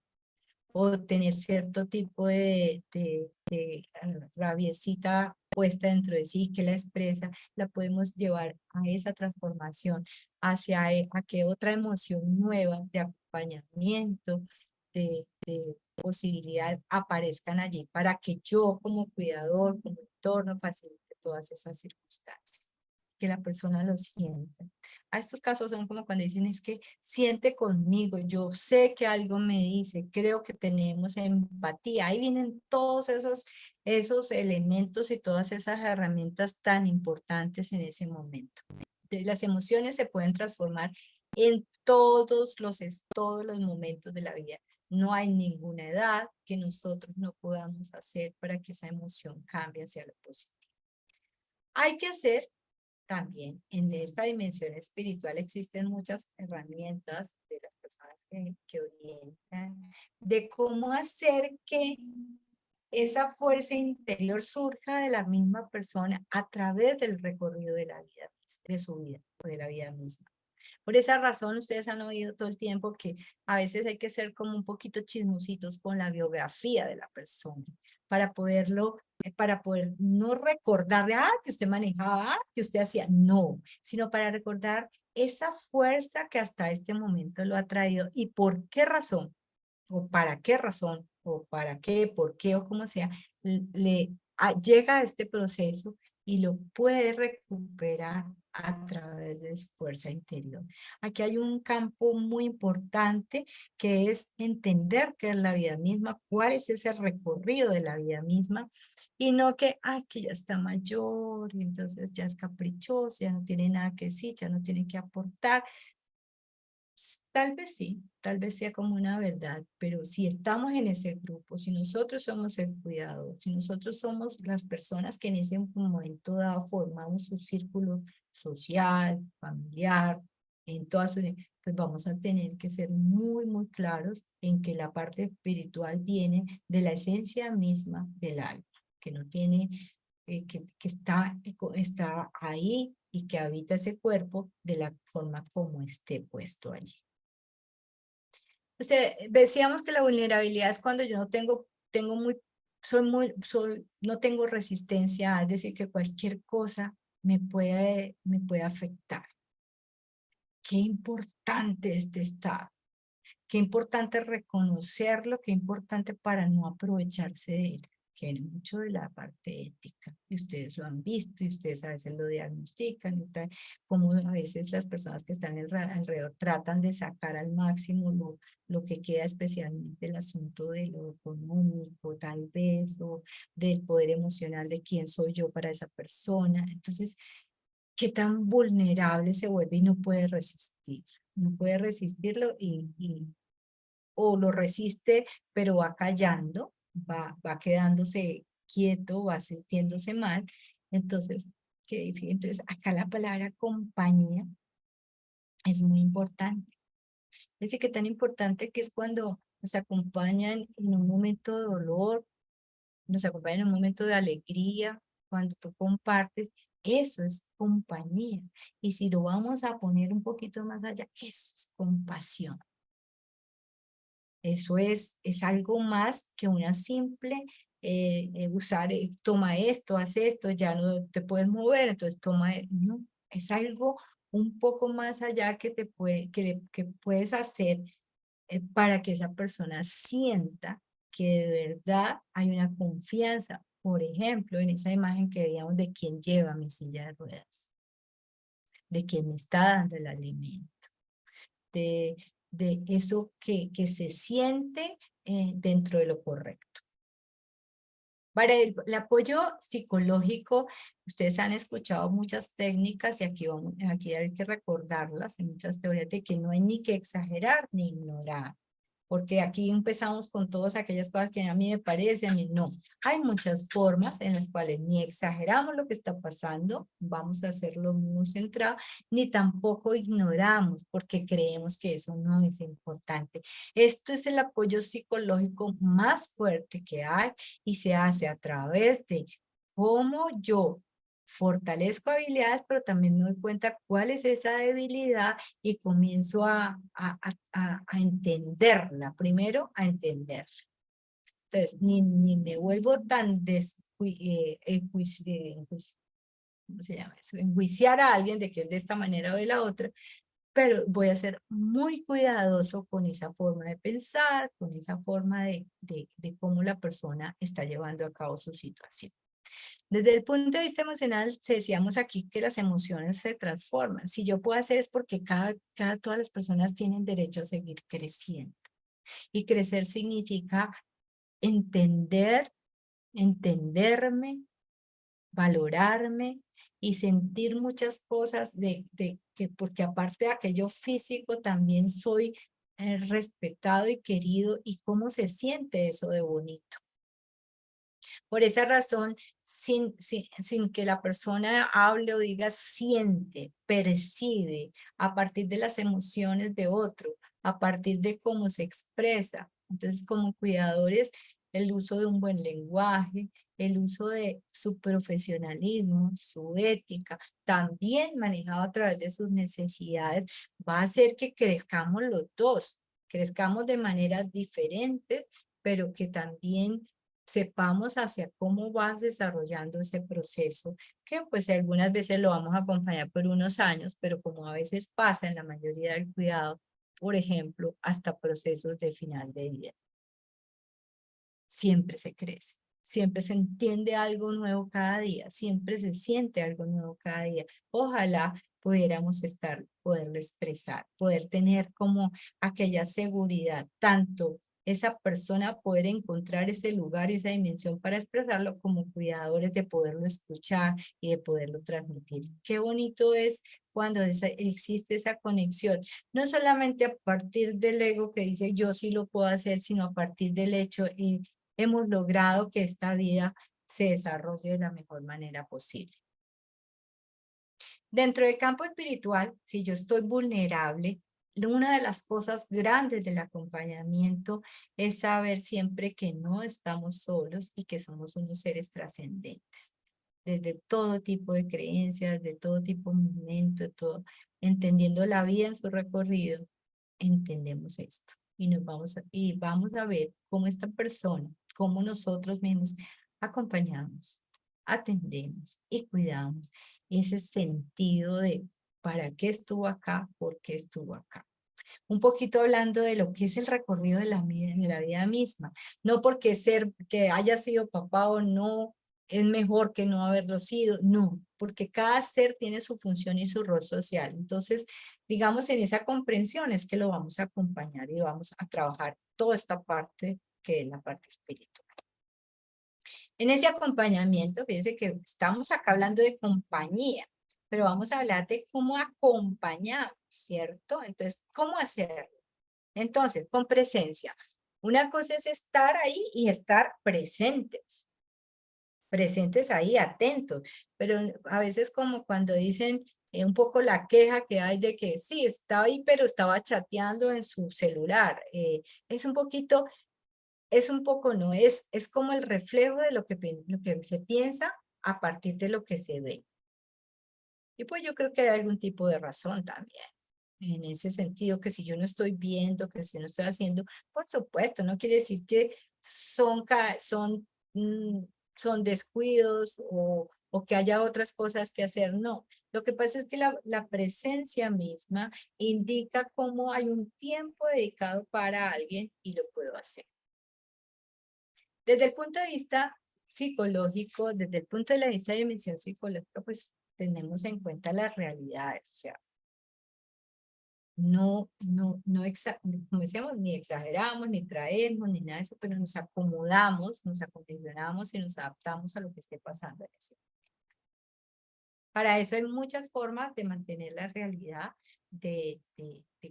o tener cierto tipo de rabiecita puesta dentro de sí que la expresa, la podemos llevar a esa transformación hacia a que otra emoción nueva de acompañamiento, de posibilidades aparezcan allí para que yo como cuidador, como entorno, facilite todas esas circunstancias, que la persona lo sienta. A estos casos son como cuando dicen es que siente conmigo, yo sé que algo me dice, creo que tenemos empatía. Ahí vienen todos esos elementos y todas esas herramientas tan importantes en ese momento. Entonces, las emociones se pueden transformar en todos los momentos de la vida. No hay ninguna edad que nosotros no podamos hacer para que esa emoción cambie hacia lo positivo. Hay que hacer también en esta dimensión espiritual existen muchas herramientas de las personas que orientan, de cómo hacer que esa fuerza interior surja de la misma persona a través del recorrido de la vida, de su vida, o de la vida misma. Por esa razón, ustedes han oído todo el tiempo que a veces hay que ser como un poquito chismositos con la biografía de la persona para poder no recordarle, que usted manejaba, que usted hacía, no, sino para recordar esa fuerza que hasta este momento lo ha traído y por qué razón, o para qué razón, o para qué, por qué, o como sea, llega a este proceso y lo puede recuperar a través de su fuerza interior. Aquí hay un campo muy importante que es entender qué es la vida misma, cuál es ese recorrido de la vida misma, y no que ya está mayor, y entonces ya es caprichoso, ya no tiene nada que decir, ya no tiene que aportar. Tal vez sí, tal vez sea como una verdad, pero si estamos en ese grupo, si nosotros somos el cuidador, si nosotros somos las personas que en ese momento dado formamos su círculo social, familiar, en todas sus, pues vamos a tener que ser muy, muy claros en que la parte espiritual viene de la esencia misma del alma, que no tiene, que está ahí y que habita ese cuerpo de la forma como esté puesto allí. Decíamos que la vulnerabilidad es cuando yo no no tengo resistencia, es decir, que cualquier cosa me puede afectar. Qué importante este estado, qué importante reconocerlo, qué importante para no aprovecharse de él, que viene mucho de la parte ética, y ustedes lo han visto, y ustedes a veces lo diagnostican, y tal, como a veces las personas que están alrededor tratan de sacar al máximo lo que queda, especialmente el asunto de lo económico, tal vez, o del poder emocional de quién soy yo para esa persona. Entonces, qué tan vulnerable se vuelve y no puede resistir, no puede resistirlo o lo resiste, pero va callando, va quedándose quieto, va sintiéndose mal. Entonces, qué difícil. Entonces, acá la palabra compañía es muy importante. Dice que tan importante que es cuando nos acompañan en un momento de dolor, nos acompañan en un momento de alegría, cuando tú compartes, eso es compañía. Y si lo vamos a poner un poquito más allá, eso es compasión. Eso es algo más que una simple usar, toma esto, haz esto, ya no te puedes mover, entonces toma, no, es algo un poco más allá que que puedes hacer para que esa persona sienta que de verdad hay una confianza. Por ejemplo, en esa imagen que veíamos de quien lleva mi silla de ruedas, de quien me está dando el alimento, de, de eso que se siente dentro de lo correcto. Para el apoyo psicológico, ustedes han escuchado muchas técnicas y aquí hay que recordarlas, en muchas teorías de que no hay ni que exagerar ni ignorar. Porque aquí empezamos con todas aquellas cosas que a mí me parecen, a mí no. Hay muchas formas en las cuales ni exageramos lo que está pasando, vamos a hacerlo muy centrado, ni tampoco ignoramos porque creemos que eso no es importante. Esto es el apoyo psicológico más fuerte que hay y se hace a través de cómo yo fortalezco habilidades, pero también me doy cuenta cuál es esa debilidad y comienzo a entenderla, primero a entenderla. Entonces, ni me vuelvo tan ¿cómo se llama eso? Enjuiciar a alguien de que es de esta manera o de la otra, pero voy a ser muy cuidadoso con esa forma de pensar, con esa forma de cómo la persona está llevando a cabo su situación. Desde el punto de vista emocional, decíamos aquí que las emociones se transforman. Si yo puedo hacer es porque todas las personas tienen derecho a seguir creciendo. Y crecer significa entender, entenderme, valorarme y sentir muchas cosas porque aparte de aquello físico también soy respetado y querido y cómo se siente eso de bonito. Por esa razón, sin que la persona hable o diga, siente, percibe a partir de las emociones de otro, a partir de cómo se expresa. Entonces, como cuidadores, el uso de un buen lenguaje, el uso de su profesionalismo, su ética, también manejado a través de sus necesidades, va a hacer que crezcamos los dos, crezcamos de maneras diferentes, pero que también sepamos hacia cómo vas desarrollando ese proceso, que pues algunas veces lo vamos a acompañar por unos años, pero como a veces pasa en la mayoría del cuidado, por ejemplo, hasta procesos de final de vida. Siempre se crece, siempre se entiende algo nuevo cada día, siempre se siente algo nuevo cada día. Ojalá pudiéramos poderlo expresar, poder tener como aquella seguridad, tanto esa persona poder encontrar ese lugar, esa dimensión para expresarlo, como cuidadores de poderlo escuchar y de poderlo transmitir. Qué bonito es cuando existe esa conexión, no solamente a partir del ego que dice yo sí lo puedo hacer, sino a partir del hecho hemos logrado que esta vida se desarrolle de la mejor manera posible. Dentro del campo espiritual, si yo estoy vulnerable, una de las cosas grandes del acompañamiento es saber siempre que no estamos solos y que somos unos seres trascendentes. Desde todo tipo de creencias, de todo tipo de movimiento, entendiendo la vida en su recorrido, entendemos esto. Y vamos a ver cómo esta persona, cómo nosotros mismos acompañamos, atendemos y cuidamos ese sentido de para qué estuvo acá, por qué estuvo acá. Un poquito hablando de lo que es el recorrido de la vida misma. No porque que haya sido papá o no es mejor que no haberlo sido, no, porque cada ser tiene su función y su rol social. Entonces, digamos, en esa comprensión es que lo vamos a acompañar y vamos a trabajar toda esta parte que es la parte espiritual. En ese acompañamiento, fíjense que estamos acá hablando de compañía, pero vamos a hablar de cómo acompañamos, ¿cierto? Entonces, ¿cómo hacerlo? Entonces, con presencia. Una cosa es estar ahí y estar presentes. Presentes ahí, atentos. Pero a veces como cuando dicen un poco la queja que hay de que sí, estaba ahí, pero estaba chateando en su celular. Es un poquito, no, es como el reflejo de lo que se piensa a partir de lo que se ve. Y pues yo creo que hay algún tipo de razón también. En ese sentido, que si yo no estoy viendo, que si no estoy haciendo, por supuesto, no quiere decir que son descuidos o que haya otras cosas que hacer, no. Lo que pasa es que la presencia misma indica cómo hay un tiempo dedicado para alguien y lo puedo hacer. Desde el punto de vista psicológico, desde el punto de vista de dimensión psicológica, pues tenemos en cuenta las realidades, o sea, como decíamos, ni exageramos, ni traemos, ni nada de eso, pero nos acomodamos, nos acondicionamos y nos adaptamos a lo que esté pasando en ese momento. Para eso hay muchas formas de mantener la realidad, de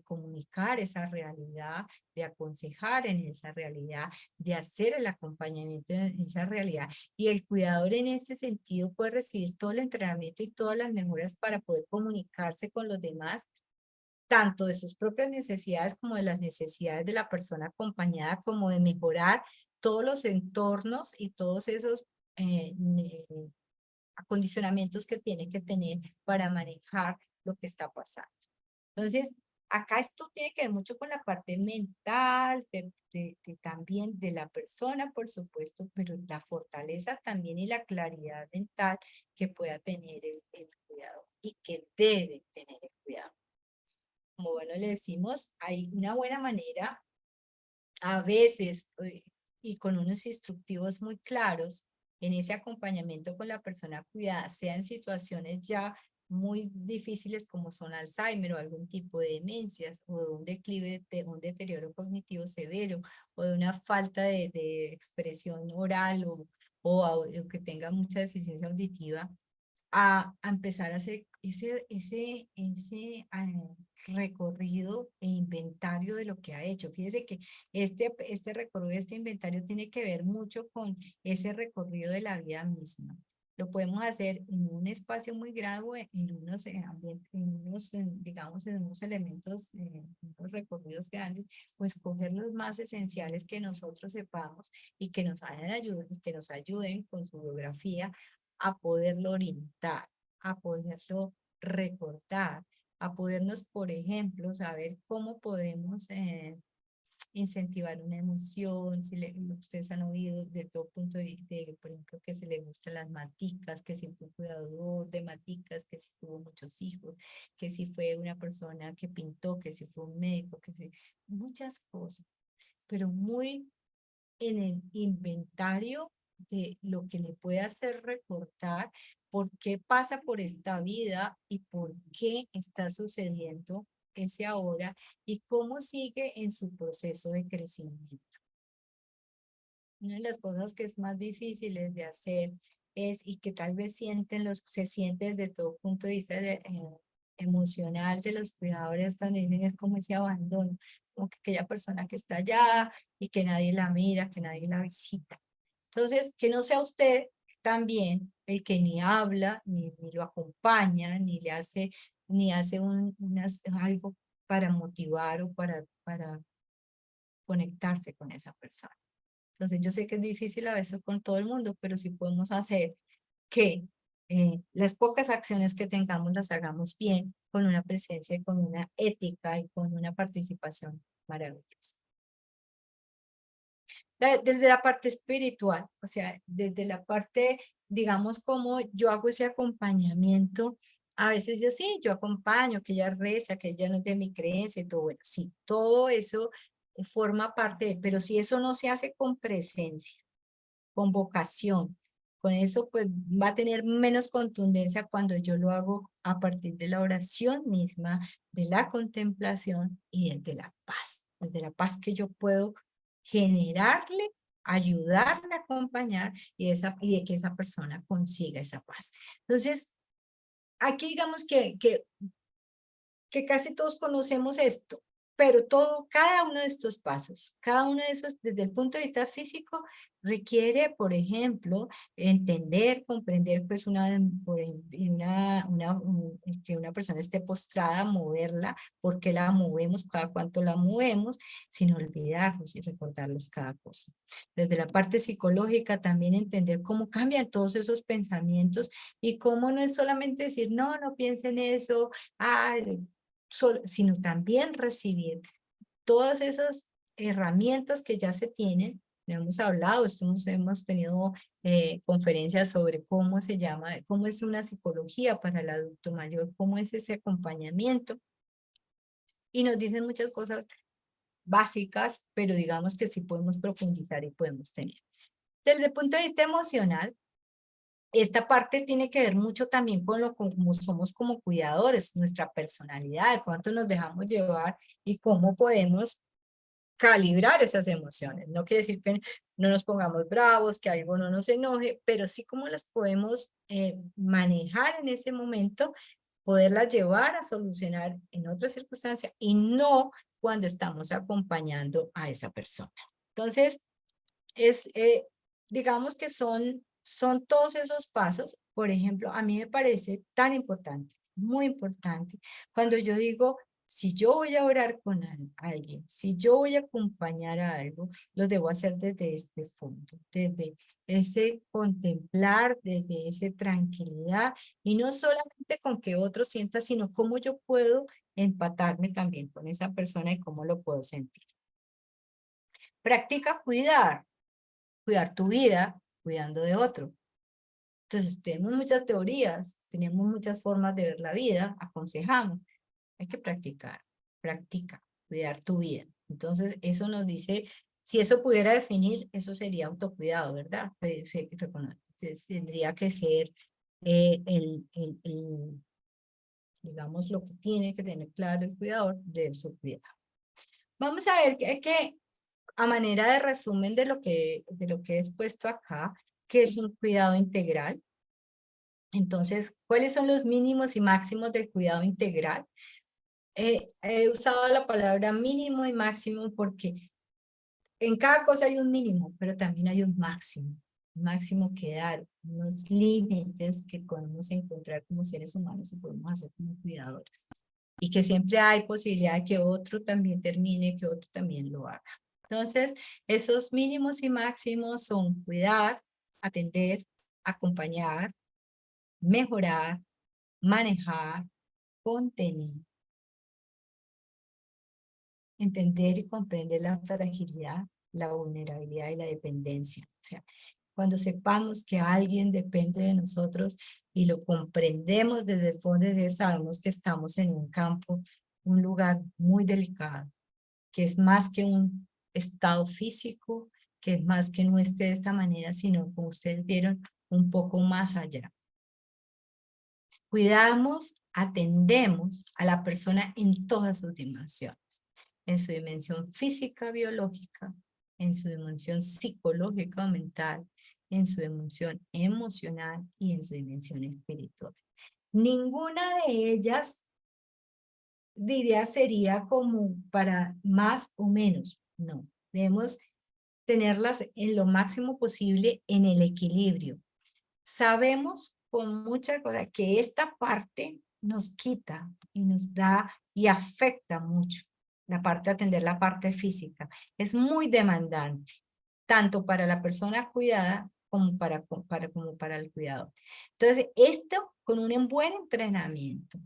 comunicar esa realidad, de aconsejar en esa realidad, de hacer el acompañamiento en esa realidad. Y el cuidador en este sentido puede recibir todo el entrenamiento y todas las mejoras para poder comunicarse con los demás, tanto de sus propias necesidades como de las necesidades de la persona acompañada, como de mejorar todos los entornos y todos esos acondicionamientos que tiene que tener para manejar lo que está pasando. Entonces, acá esto tiene que ver mucho con la parte mental, también de la persona, por supuesto, pero la fortaleza también y la claridad mental que pueda tener el cuidador y que debe tener el cuidador. Como bueno le decimos, hay una buena manera, a veces, y con unos instructivos muy claros, en ese acompañamiento con la persona cuidada, sea en situaciones ya muy difíciles como son Alzheimer o algún tipo de demencias o de un declive, de un deterioro cognitivo severo o de una falta de expresión oral o que tenga mucha deficiencia auditiva, a empezar a hacer ese recorrido e inventario de lo que ha hecho. Fíjese que este recorrido, este inventario tiene que ver mucho con ese recorrido de la vida misma. Lo podemos hacer en un espacio muy grande, en unos ambientes, digamos, en unos elementos, en unos recorridos grandes, pues coger los más esenciales que nosotros sepamos y que nos ayuden con su biografía a poderlo orientar, a poderlo recordar, a podernos, por ejemplo, saber cómo podemos incentivar una emoción, si ustedes han oído de todo punto de vista, por ejemplo, que se le gustan las maticas, que si fue cuidador de maticas, que si tuvo muchos hijos, que si fue una persona que pintó, que si fue un médico, que si muchas cosas, pero muy en el inventario de lo que le puede hacer recordar por qué pasa por esta vida y por qué está sucediendo ese ahora y cómo sigue en su proceso de crecimiento. Una de las cosas que es más difíciles de hacer es, y que tal vez se siente desde todo punto de vista emocional de los cuidadores, también es como ese abandono, como que aquella persona que está allá y que nadie la mira, que nadie la visita. Entonces, que no sea usted también el que ni habla, ni lo acompaña, ni hace algo para motivar o para conectarse con esa persona. Entonces, yo sé que es difícil a veces con todo el mundo, pero sí podemos hacer que las pocas acciones que tengamos las hagamos bien, con una presencia, con una ética y con una participación maravillosa. Desde la parte espiritual, o sea, desde la parte, digamos, como yo hago ese acompañamiento, a veces yo acompaño, que ella reza, que ella no es de mi creencia y todo, bueno, sí, todo eso forma parte, pero si eso no se hace con presencia, con vocación, con eso pues va a tener menos contundencia cuando yo lo hago a partir de la oración misma, de la contemplación y desde la paz que yo puedo generarle, ayudarle a acompañar y de que esa persona consiga esa paz. Entonces, aquí digamos que casi todos conocemos esto, Pero cada uno de estos pasos, cada uno de esos, desde el punto de vista físico, requiere, por ejemplo, entender, comprender, pues, que una persona esté postrada, moverla, por qué la movemos, cada cuánto la movemos, sin olvidarnos y recordarlos cada cosa. Desde la parte psicológica, también entender cómo cambian todos esos pensamientos y cómo no es solamente decir, no, no piense en eso, sino también recibir todas esas herramientas que ya se tienen. Hemos hablado, hemos tenido conferencias sobre cómo se llama, cómo es una psicología para el adulto mayor, cómo es ese acompañamiento. Y nos dicen muchas cosas básicas, pero digamos que sí podemos profundizar y podemos tener. Desde el punto de vista emocional, esta parte tiene que ver mucho también con cómo somos como cuidadores, nuestra personalidad, cuánto nos dejamos llevar y cómo podemos calibrar esas emociones. No quiere decir que no nos pongamos bravos, que algo no nos enoje, pero sí cómo las podemos manejar en ese momento, poderlas llevar a solucionar en otras circunstancias y no cuando estamos acompañando a esa persona. Entonces, digamos que son todos esos pasos. Por ejemplo, a mí me parece tan importante, muy importante, cuando yo digo, si yo voy a orar con alguien, si yo voy a acompañar a algo, lo debo hacer desde este fondo, desde ese contemplar, desde esa tranquilidad, y no solamente con que otro sienta, sino cómo yo puedo empatarme también con esa persona y cómo lo puedo sentir. Practica cuidar tu vida cuidando de otro. Entonces, tenemos muchas teorías, tenemos muchas formas de ver la vida, aconsejamos. Hay que practicar, practica, cuidar tu vida. Entonces, eso nos dice, si eso pudiera definir, eso sería autocuidado, ¿verdad? Pues, tendría que ser digamos, lo que tiene que tener claro el cuidador de su cuidado. Vamos a ver que a manera de resumen de lo que he expuesto acá, que es un cuidado integral. Entonces, ¿cuáles son los mínimos y máximos del cuidado integral? He usado la palabra mínimo y máximo porque en cada cosa hay un mínimo, pero también hay un máximo que dar, unos límites que podemos encontrar como seres humanos y podemos hacer como cuidadores. Y que siempre hay posibilidad de que otro también termine, que otro también lo haga. Entonces, esos mínimos y máximos son cuidar, atender, acompañar, mejorar, manejar, contener, entender y comprender la fragilidad, la vulnerabilidad y la dependencia. O sea, cuando sepamos que alguien depende de nosotros y lo comprendemos desde el fondo de sabemos que estamos en un campo, un lugar muy delicado, que es más que un estado físico, que es más que no esté de esta manera, sino como ustedes vieron, un poco más allá. Cuidamos, atendemos a la persona en todas sus dimensiones, en su dimensión física, biológica, en su dimensión psicológica o mental, en su dimensión emocional y en su dimensión espiritual. Ninguna de ellas, diría, sería como para más o menos. No, debemos tenerlas en lo máximo posible en el equilibrio. Sabemos con mucha cosa que esta parte nos quita y nos da y afecta mucho la parte de atender la parte física. Es muy demandante, tanto para la persona cuidada como para el cuidador. Entonces, esto con un buen entrenamiento,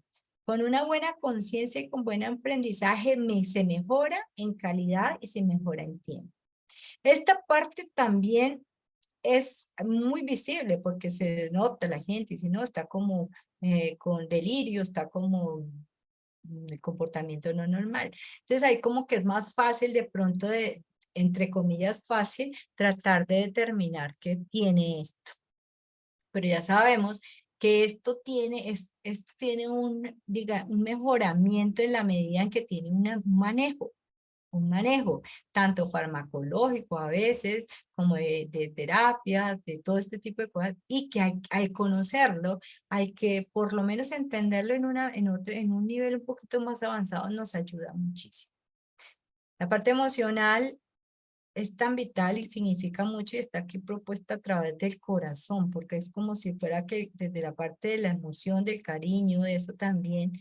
con una buena conciencia y con buen aprendizaje, se mejora en calidad y se mejora en tiempo. Esta parte también es muy visible porque se nota la gente, si no, está como con delirio, está como el comportamiento no normal. Entonces ahí como que es más fácil de pronto entre comillas fácil, tratar de determinar qué tiene esto. Pero ya sabemos que esto tiene un mejoramiento en la medida en que tiene un manejo, tanto farmacológico a veces, como de terapia, de todo este tipo de cosas, y que al conocerlo, hay que por lo menos entenderlo en un nivel un poquito más avanzado, nos ayuda muchísimo. La parte emocional es tan vital y significa mucho y está aquí propuesta a través del corazón, porque es como si fuera que desde la parte de la emoción, del cariño, de eso también,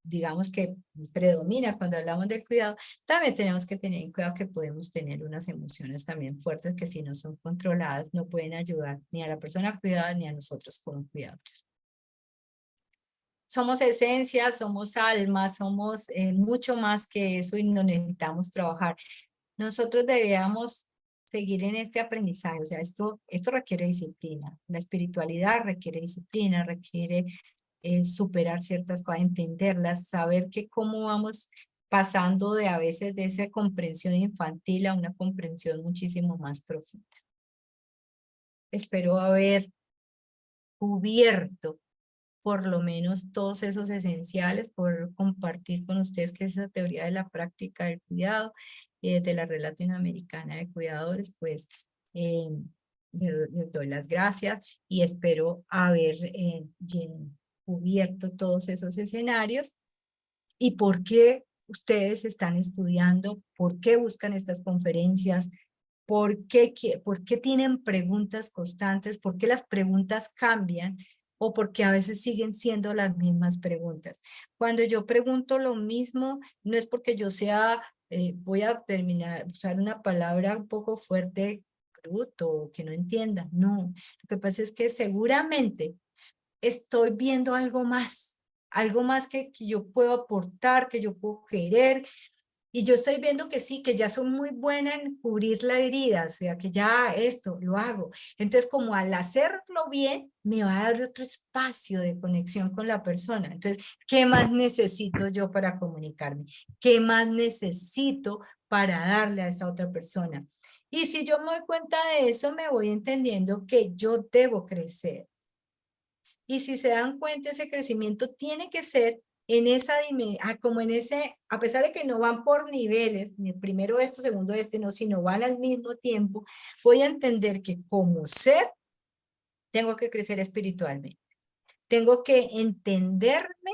digamos que predomina cuando hablamos del cuidado, también tenemos que tener en cuidado que podemos tener unas emociones también fuertes que si no son controladas no pueden ayudar ni a la persona cuidada ni a nosotros como cuidadores. Somos esencia, somos alma, somos mucho más que eso y no necesitamos trabajar. Nosotros debíamos seguir en este aprendizaje, o sea, esto requiere disciplina. La espiritualidad requiere disciplina, requiere superar ciertas cosas, entenderlas, saber que cómo vamos pasando de a veces de esa comprensión infantil a una comprensión muchísimo más profunda. Espero haber cubierto por lo menos todos esos esenciales, por compartir con ustedes que esa teoría de la práctica del cuidado y desde la red latinoamericana de cuidadores, pues les doy las gracias y espero haber cubierto todos esos escenarios y por qué ustedes están estudiando, por qué buscan estas conferencias, por qué tienen preguntas constantes, por qué las preguntas cambian, o porque a veces siguen siendo las mismas preguntas. Cuando yo pregunto lo mismo, no es porque yo sea, voy a usar una palabra un poco fuerte, bruto, o que no entienda, no. Lo que pasa es que seguramente estoy viendo algo más que yo puedo aportar, que yo puedo querer, y yo estoy viendo que sí, que ya soy muy buena en cubrir la herida, o sea, que ya esto lo hago. Entonces, como al hacerlo bien, me va a dar otro espacio de conexión con la persona. Entonces, ¿qué más necesito yo para comunicarme? ¿Qué más necesito para darle a esa otra persona? Y si yo me doy cuenta de eso, me voy entendiendo que yo debo crecer. Y si se dan cuenta, ese crecimiento tiene que ser en esa dimensión, como en ese, a pesar de que no van por niveles, ni primero esto, segundo este, no, sino van al mismo tiempo, voy a entender que como ser, tengo que crecer espiritualmente. Tengo que entenderme,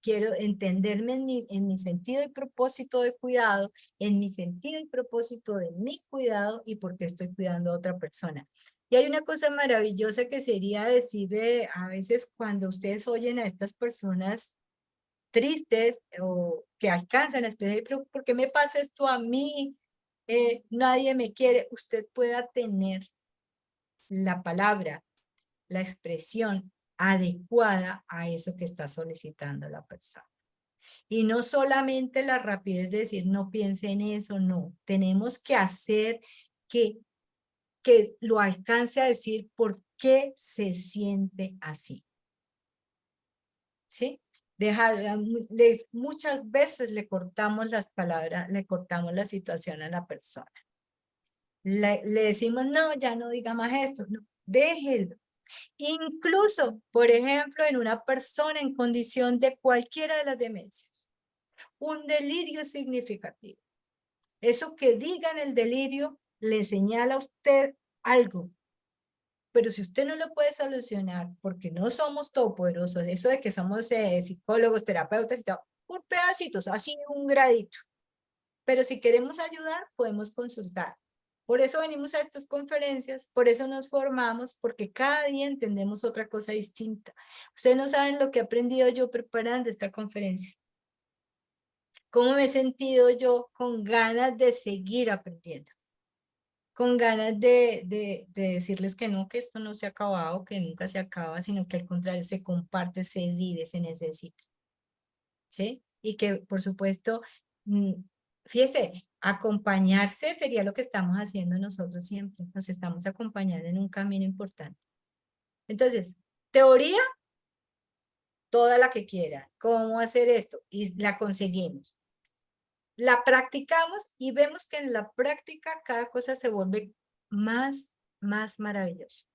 quiero entenderme en mi sentido y propósito de cuidado, en mi sentido y propósito de mi cuidado y porque estoy cuidando a otra persona. Y hay una cosa maravillosa que sería decirle a veces cuando ustedes oyen a estas personas tristes o que alcanzan a expresar, pero ¿por qué me pasa esto a mí? Nadie me quiere. Usted pueda tener la palabra, la expresión adecuada a eso que está solicitando la persona. Y no solamente la rapidez de decir no piense en eso, no. Tenemos que hacer que lo alcance a decir por qué se siente así. ¿Sí? Muchas veces le cortamos las palabras, le cortamos la situación a la persona. Le decimos, no, ya no diga más esto, no, déjelo. Incluso, por ejemplo, en una persona en condición de cualquiera de las demencias, un delirio significativo. Eso que diga en el delirio le señala a usted algo. Pero si usted no lo puede solucionar, porque no somos todopoderosos, eso de que somos psicólogos, terapeutas y todo, por pedacitos, así un gradito. Pero si queremos ayudar, podemos consultar. Por eso venimos a estas conferencias, por eso nos formamos, porque cada día entendemos otra cosa distinta. Ustedes no saben lo que he aprendido yo preparando esta conferencia. Cómo me he sentido yo con ganas de seguir aprendiendo. Con ganas de decirles que no, que esto no se ha acabado, que nunca se acaba, sino que al contrario se comparte, se vive, se necesita. ¿Sí? Y que, por supuesto, fíjese, acompañarse sería lo que estamos haciendo nosotros siempre. Nos estamos acompañando en un camino importante. Entonces, teoría, toda la que quiera. ¿Cómo hacer esto? Y la conseguimos. La practicamos y vemos que en la práctica cada cosa se vuelve más maravilloso.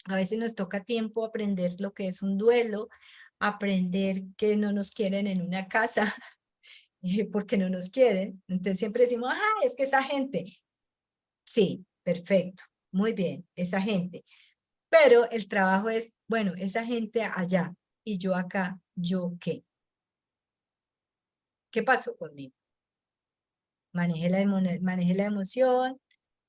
A veces nos toca tiempo aprender lo que es un duelo, aprender que no nos quieren en una casa, porque no nos quieren. Entonces siempre decimos, es que esa gente. Sí, perfecto, muy bien, esa gente. Pero el trabajo es, bueno, esa gente allá y yo acá, ¿yo qué? ¿Qué pasó conmigo? manejé la emoción,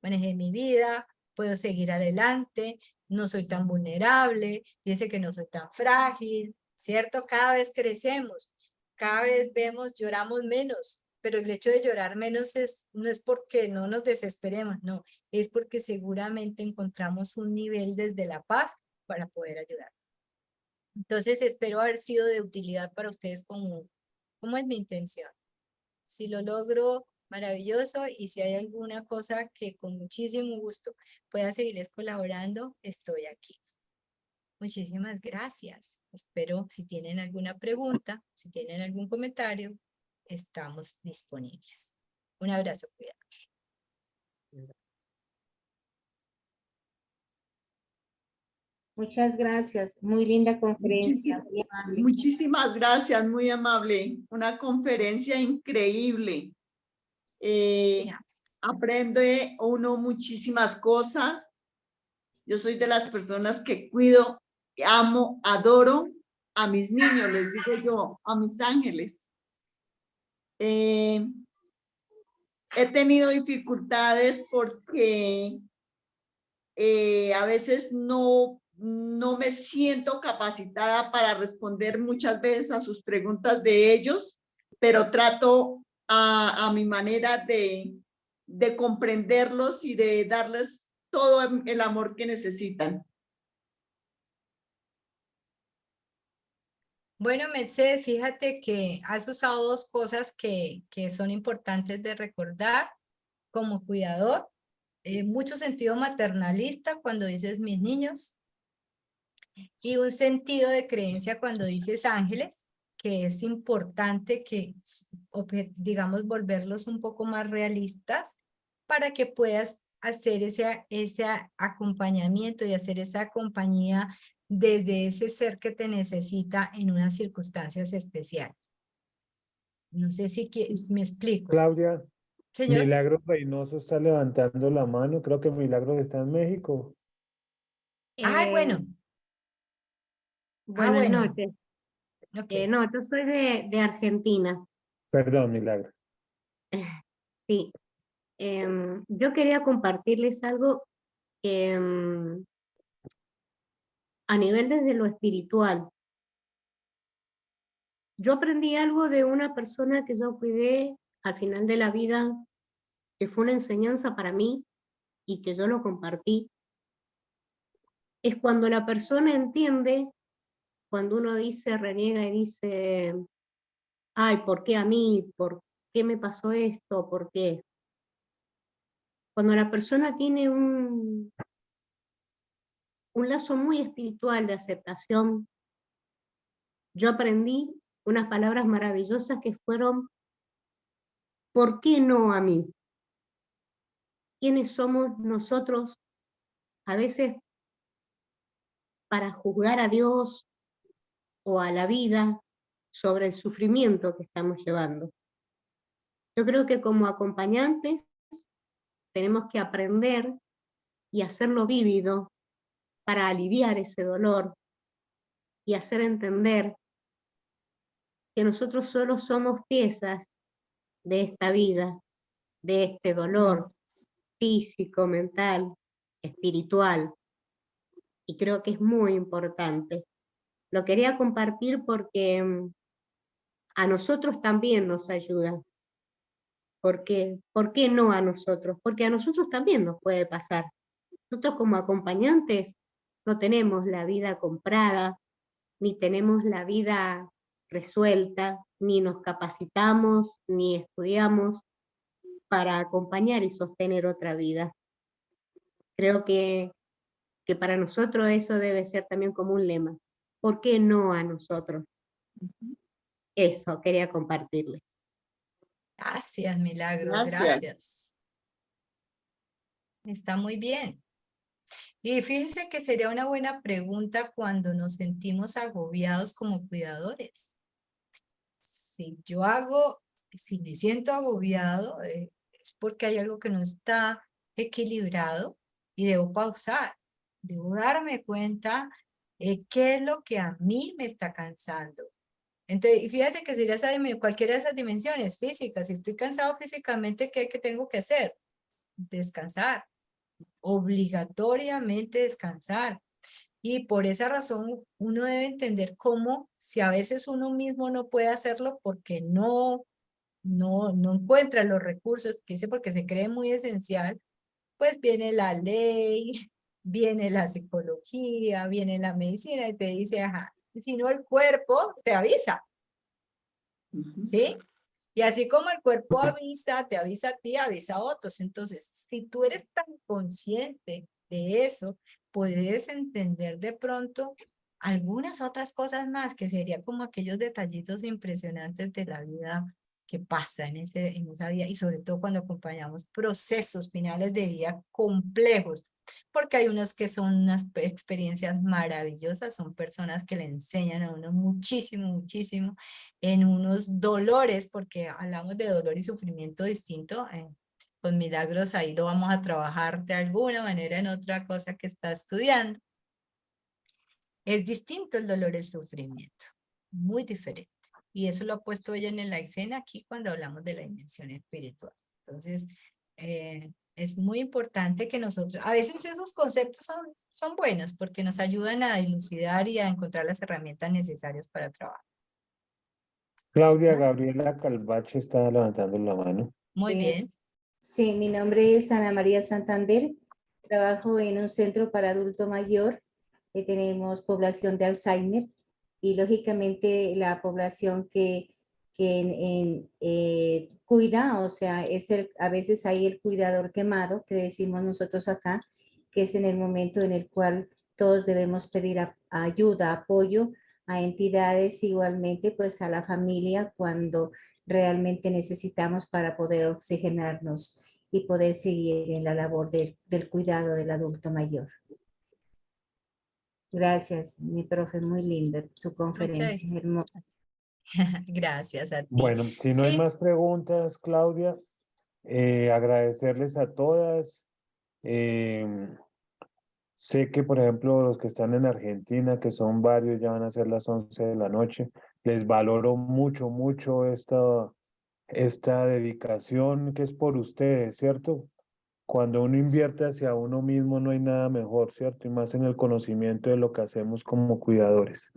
manejé mi vida, puedo seguir adelante, no soy tan vulnerable, dice que no soy tan frágil, ¿cierto? Cada vez crecemos, cada vez vemos, lloramos menos, pero el hecho de llorar menos no es porque no nos desesperemos, no, es porque seguramente encontramos un nivel desde la paz para poder ayudar. Entonces espero haber sido de utilidad para ustedes como es mi intención. Si lo logro, maravilloso, y si hay alguna cosa que con muchísimo gusto pueda seguirles colaborando, estoy aquí. Muchísimas gracias. Espero si tienen alguna pregunta, si tienen algún comentario, estamos disponibles. Un abrazo, cuidado. Muchas gracias. Muy linda conferencia. Muy amable. Muchísimas gracias, muy amable. Una conferencia increíble. Aprende uno muchísimas cosas. Yo soy de las personas que cuido, amo, adoro a mis niños, les digo yo, a mis ángeles. He tenido dificultades porque a veces no me siento capacitada para responder muchas veces a sus preguntas de ellos, pero trato a mi manera de comprenderlos y de darles todo el amor que necesitan. Bueno, Mercedes, fíjate que has usado dos cosas que son importantes de recordar como cuidador. Mucho sentido maternalista cuando dices mis niños y un sentido de creencia cuando dices ángeles, que es importante que, digamos, volverlos un poco más realistas para que puedas hacer ese acompañamiento y hacer esa compañía desde ese ser que te necesita en unas circunstancias especiales. No sé si me explico. Claudia, Señor. Milagros Reynoso está levantando la mano. Creo que Milagros está en México. Ay, bueno. Buenas bueno. noches. Okay. No, yo soy de Argentina. Perdón, Milagros. Sí. Yo quería compartirles algo que a nivel desde lo espiritual. Yo aprendí algo de una persona que yo cuidé al final de la vida, que fue una enseñanza para mí y que yo lo compartí. Es cuando la persona entiende, cuando uno dice, reniega y dice, ay, ¿por qué a mí? ¿Por qué me pasó esto? ¿Por qué? Cuando la persona tiene un lazo muy espiritual de aceptación, yo aprendí unas palabras maravillosas que fueron, ¿por qué no a mí? ¿Quiénes somos nosotros a veces para juzgar a Dios o a la vida sobre el sufrimiento que estamos llevando? Yo creo que como acompañantes tenemos que aprender y hacerlo vívido para aliviar ese dolor y hacer entender que nosotros solo somos piezas de esta vida, de este dolor físico, mental, espiritual. Y creo que es muy importante. Lo quería compartir porque a nosotros también nos ayuda. ¿Por qué no a nosotros? Porque a nosotros también nos puede pasar. Nosotros como acompañantes no tenemos la vida comprada, ni tenemos la vida resuelta, ni nos capacitamos, ni estudiamos para acompañar y sostener otra vida. Creo que para nosotros eso debe ser también como un lema. ¿Por qué no a nosotros? Eso quería compartirles. Gracias, Milagros, gracias. Está muy bien. Y fíjense que sería una buena pregunta cuando nos sentimos agobiados como cuidadores. Si me siento agobiado, es porque hay algo que no está equilibrado y debo pausar. Debo darme cuenta qué es lo que a mí me está cansando. Entonces, y fíjese que sería cualquiera de esas dimensiones físicas. Si estoy cansado físicamente, ¿qué tengo que hacer? Descansar. Obligatoriamente descansar. Y por esa razón uno debe entender cómo, si a veces uno mismo no puede hacerlo porque no encuentra los recursos, porque se cree muy esencial, pues viene la ley, viene la psicología, viene la medicina y te dice, ajá, si no el cuerpo te avisa, ¿sí? Y así como el cuerpo avisa, te avisa a ti, avisa a otros. Entonces, si tú eres tan consciente de eso, puedes entender de pronto algunas otras cosas más, que serían como aquellos detallitos impresionantes de la vida que pasa en esa vida, y sobre todo cuando acompañamos procesos finales de vida complejos, porque hay unos que son unas experiencias maravillosas, son personas que le enseñan a uno muchísimo, muchísimo, en unos dolores, porque hablamos de dolor y sufrimiento distinto. Con Milagros ahí lo vamos a trabajar de alguna manera en otra cosa que está estudiando. Es distinto el dolor y el sufrimiento, muy diferente. Y eso lo ha puesto ella en la escena aquí cuando hablamos de la dimensión espiritual. Entonces, es muy importante que nosotros, a veces esos conceptos son buenos porque nos ayudan a dilucidar y a encontrar las herramientas necesarias para trabajar. Claudia Gabriela Calvache está levantando la mano. Muy bien. Sí, mi nombre es Ana María Santander. Trabajo en un centro para adulto mayor. Tenemos población de Alzheimer y lógicamente la población que cuida, o sea, a veces hay el cuidador quemado, que decimos nosotros acá, que es en el momento en el cual todos debemos pedir ayuda, apoyo a entidades, igualmente pues a la familia cuando realmente necesitamos para poder oxigenarnos y poder seguir en la labor del cuidado del adulto mayor. Gracias, mi profe, muy linda tu conferencia, hermosa. Gracias a ti. Bueno, si no hay más preguntas, Claudia, agradecerles a todas. Sé que, por ejemplo, los que están en Argentina, que son varios, ya van a ser las 11 de la noche. Les valoro mucho, mucho esta dedicación que es por ustedes, ¿cierto? Cuando uno invierte hacia uno mismo no hay nada mejor, ¿cierto? Y más en el conocimiento de lo que hacemos como cuidadores.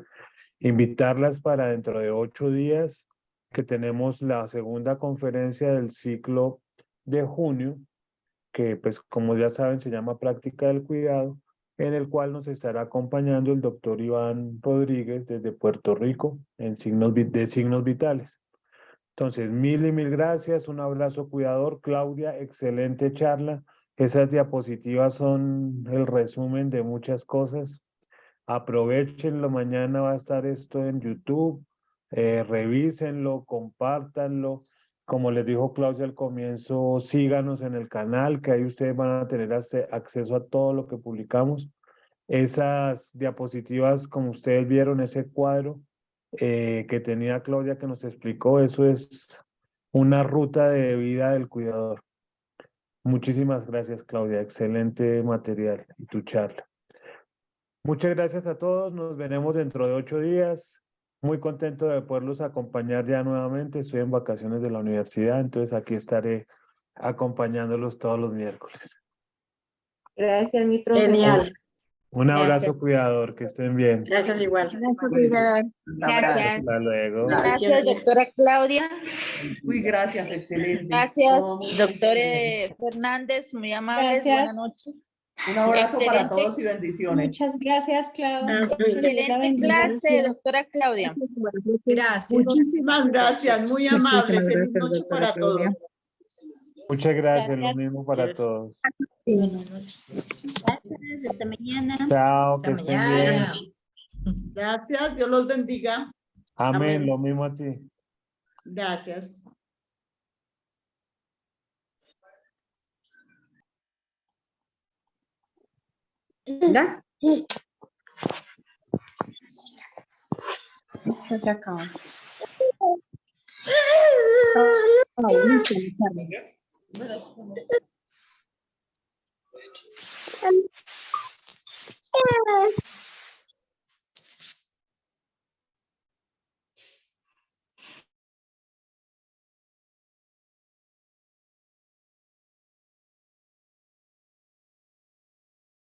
Invitarlas para dentro de 8 días, que tenemos la segunda conferencia del ciclo de junio, que pues como ya saben se llama Práctica del Cuidado, en el cual nos estará acompañando el doctor Iván Rodríguez desde Puerto Rico en signos vitales. Entonces, mil y mil gracias, un abrazo cuidador. Claudia, excelente charla. Esas diapositivas son el resumen de muchas cosas. Aprovechenlo, mañana va a estar esto en YouTube. Revísenlo, compártanlo. Como les dijo Claudia al comienzo, síganos en el canal, que ahí ustedes van a tener acceso a todo lo que publicamos. Esas diapositivas, como ustedes vieron, ese cuadro que tenía Claudia que nos explicó, eso es una ruta de vida del cuidador. Muchísimas gracias, Claudia. Excelente material y tu charla. Muchas gracias a todos. Nos veremos dentro de 8 días. Muy contento de poderlos acompañar ya nuevamente. Estoy en vacaciones de la universidad, entonces aquí estaré acompañándolos todos los miércoles. Gracias, mi profe. Genial. Un abrazo, Gracias. cuidador, que estén bien. Gracias igual. Gracias, cuidador. Gracias. Hasta luego. Gracias, doctora Claudia. Muy gracias, excelente. Gracias, Todo muy doctor bien. Fernández, muy amables. Gracias. Buenas noches. Un abrazo para Excelente. todos y bendiciones. Muchas gracias, Claudia. Excelente clase, doctora Claudia. Gracias. Muchísimas gracias, muy amable. Feliz noche para todos. Muchas gracias, lo Gracias. mismo para todos. Gracias, hasta mañana. Chao, que Hasta estén mañana. bien. Gracias, Dios los bendiga. Amén, lo mismo a ti. Gracias. ¿Ya? Ya se acabó.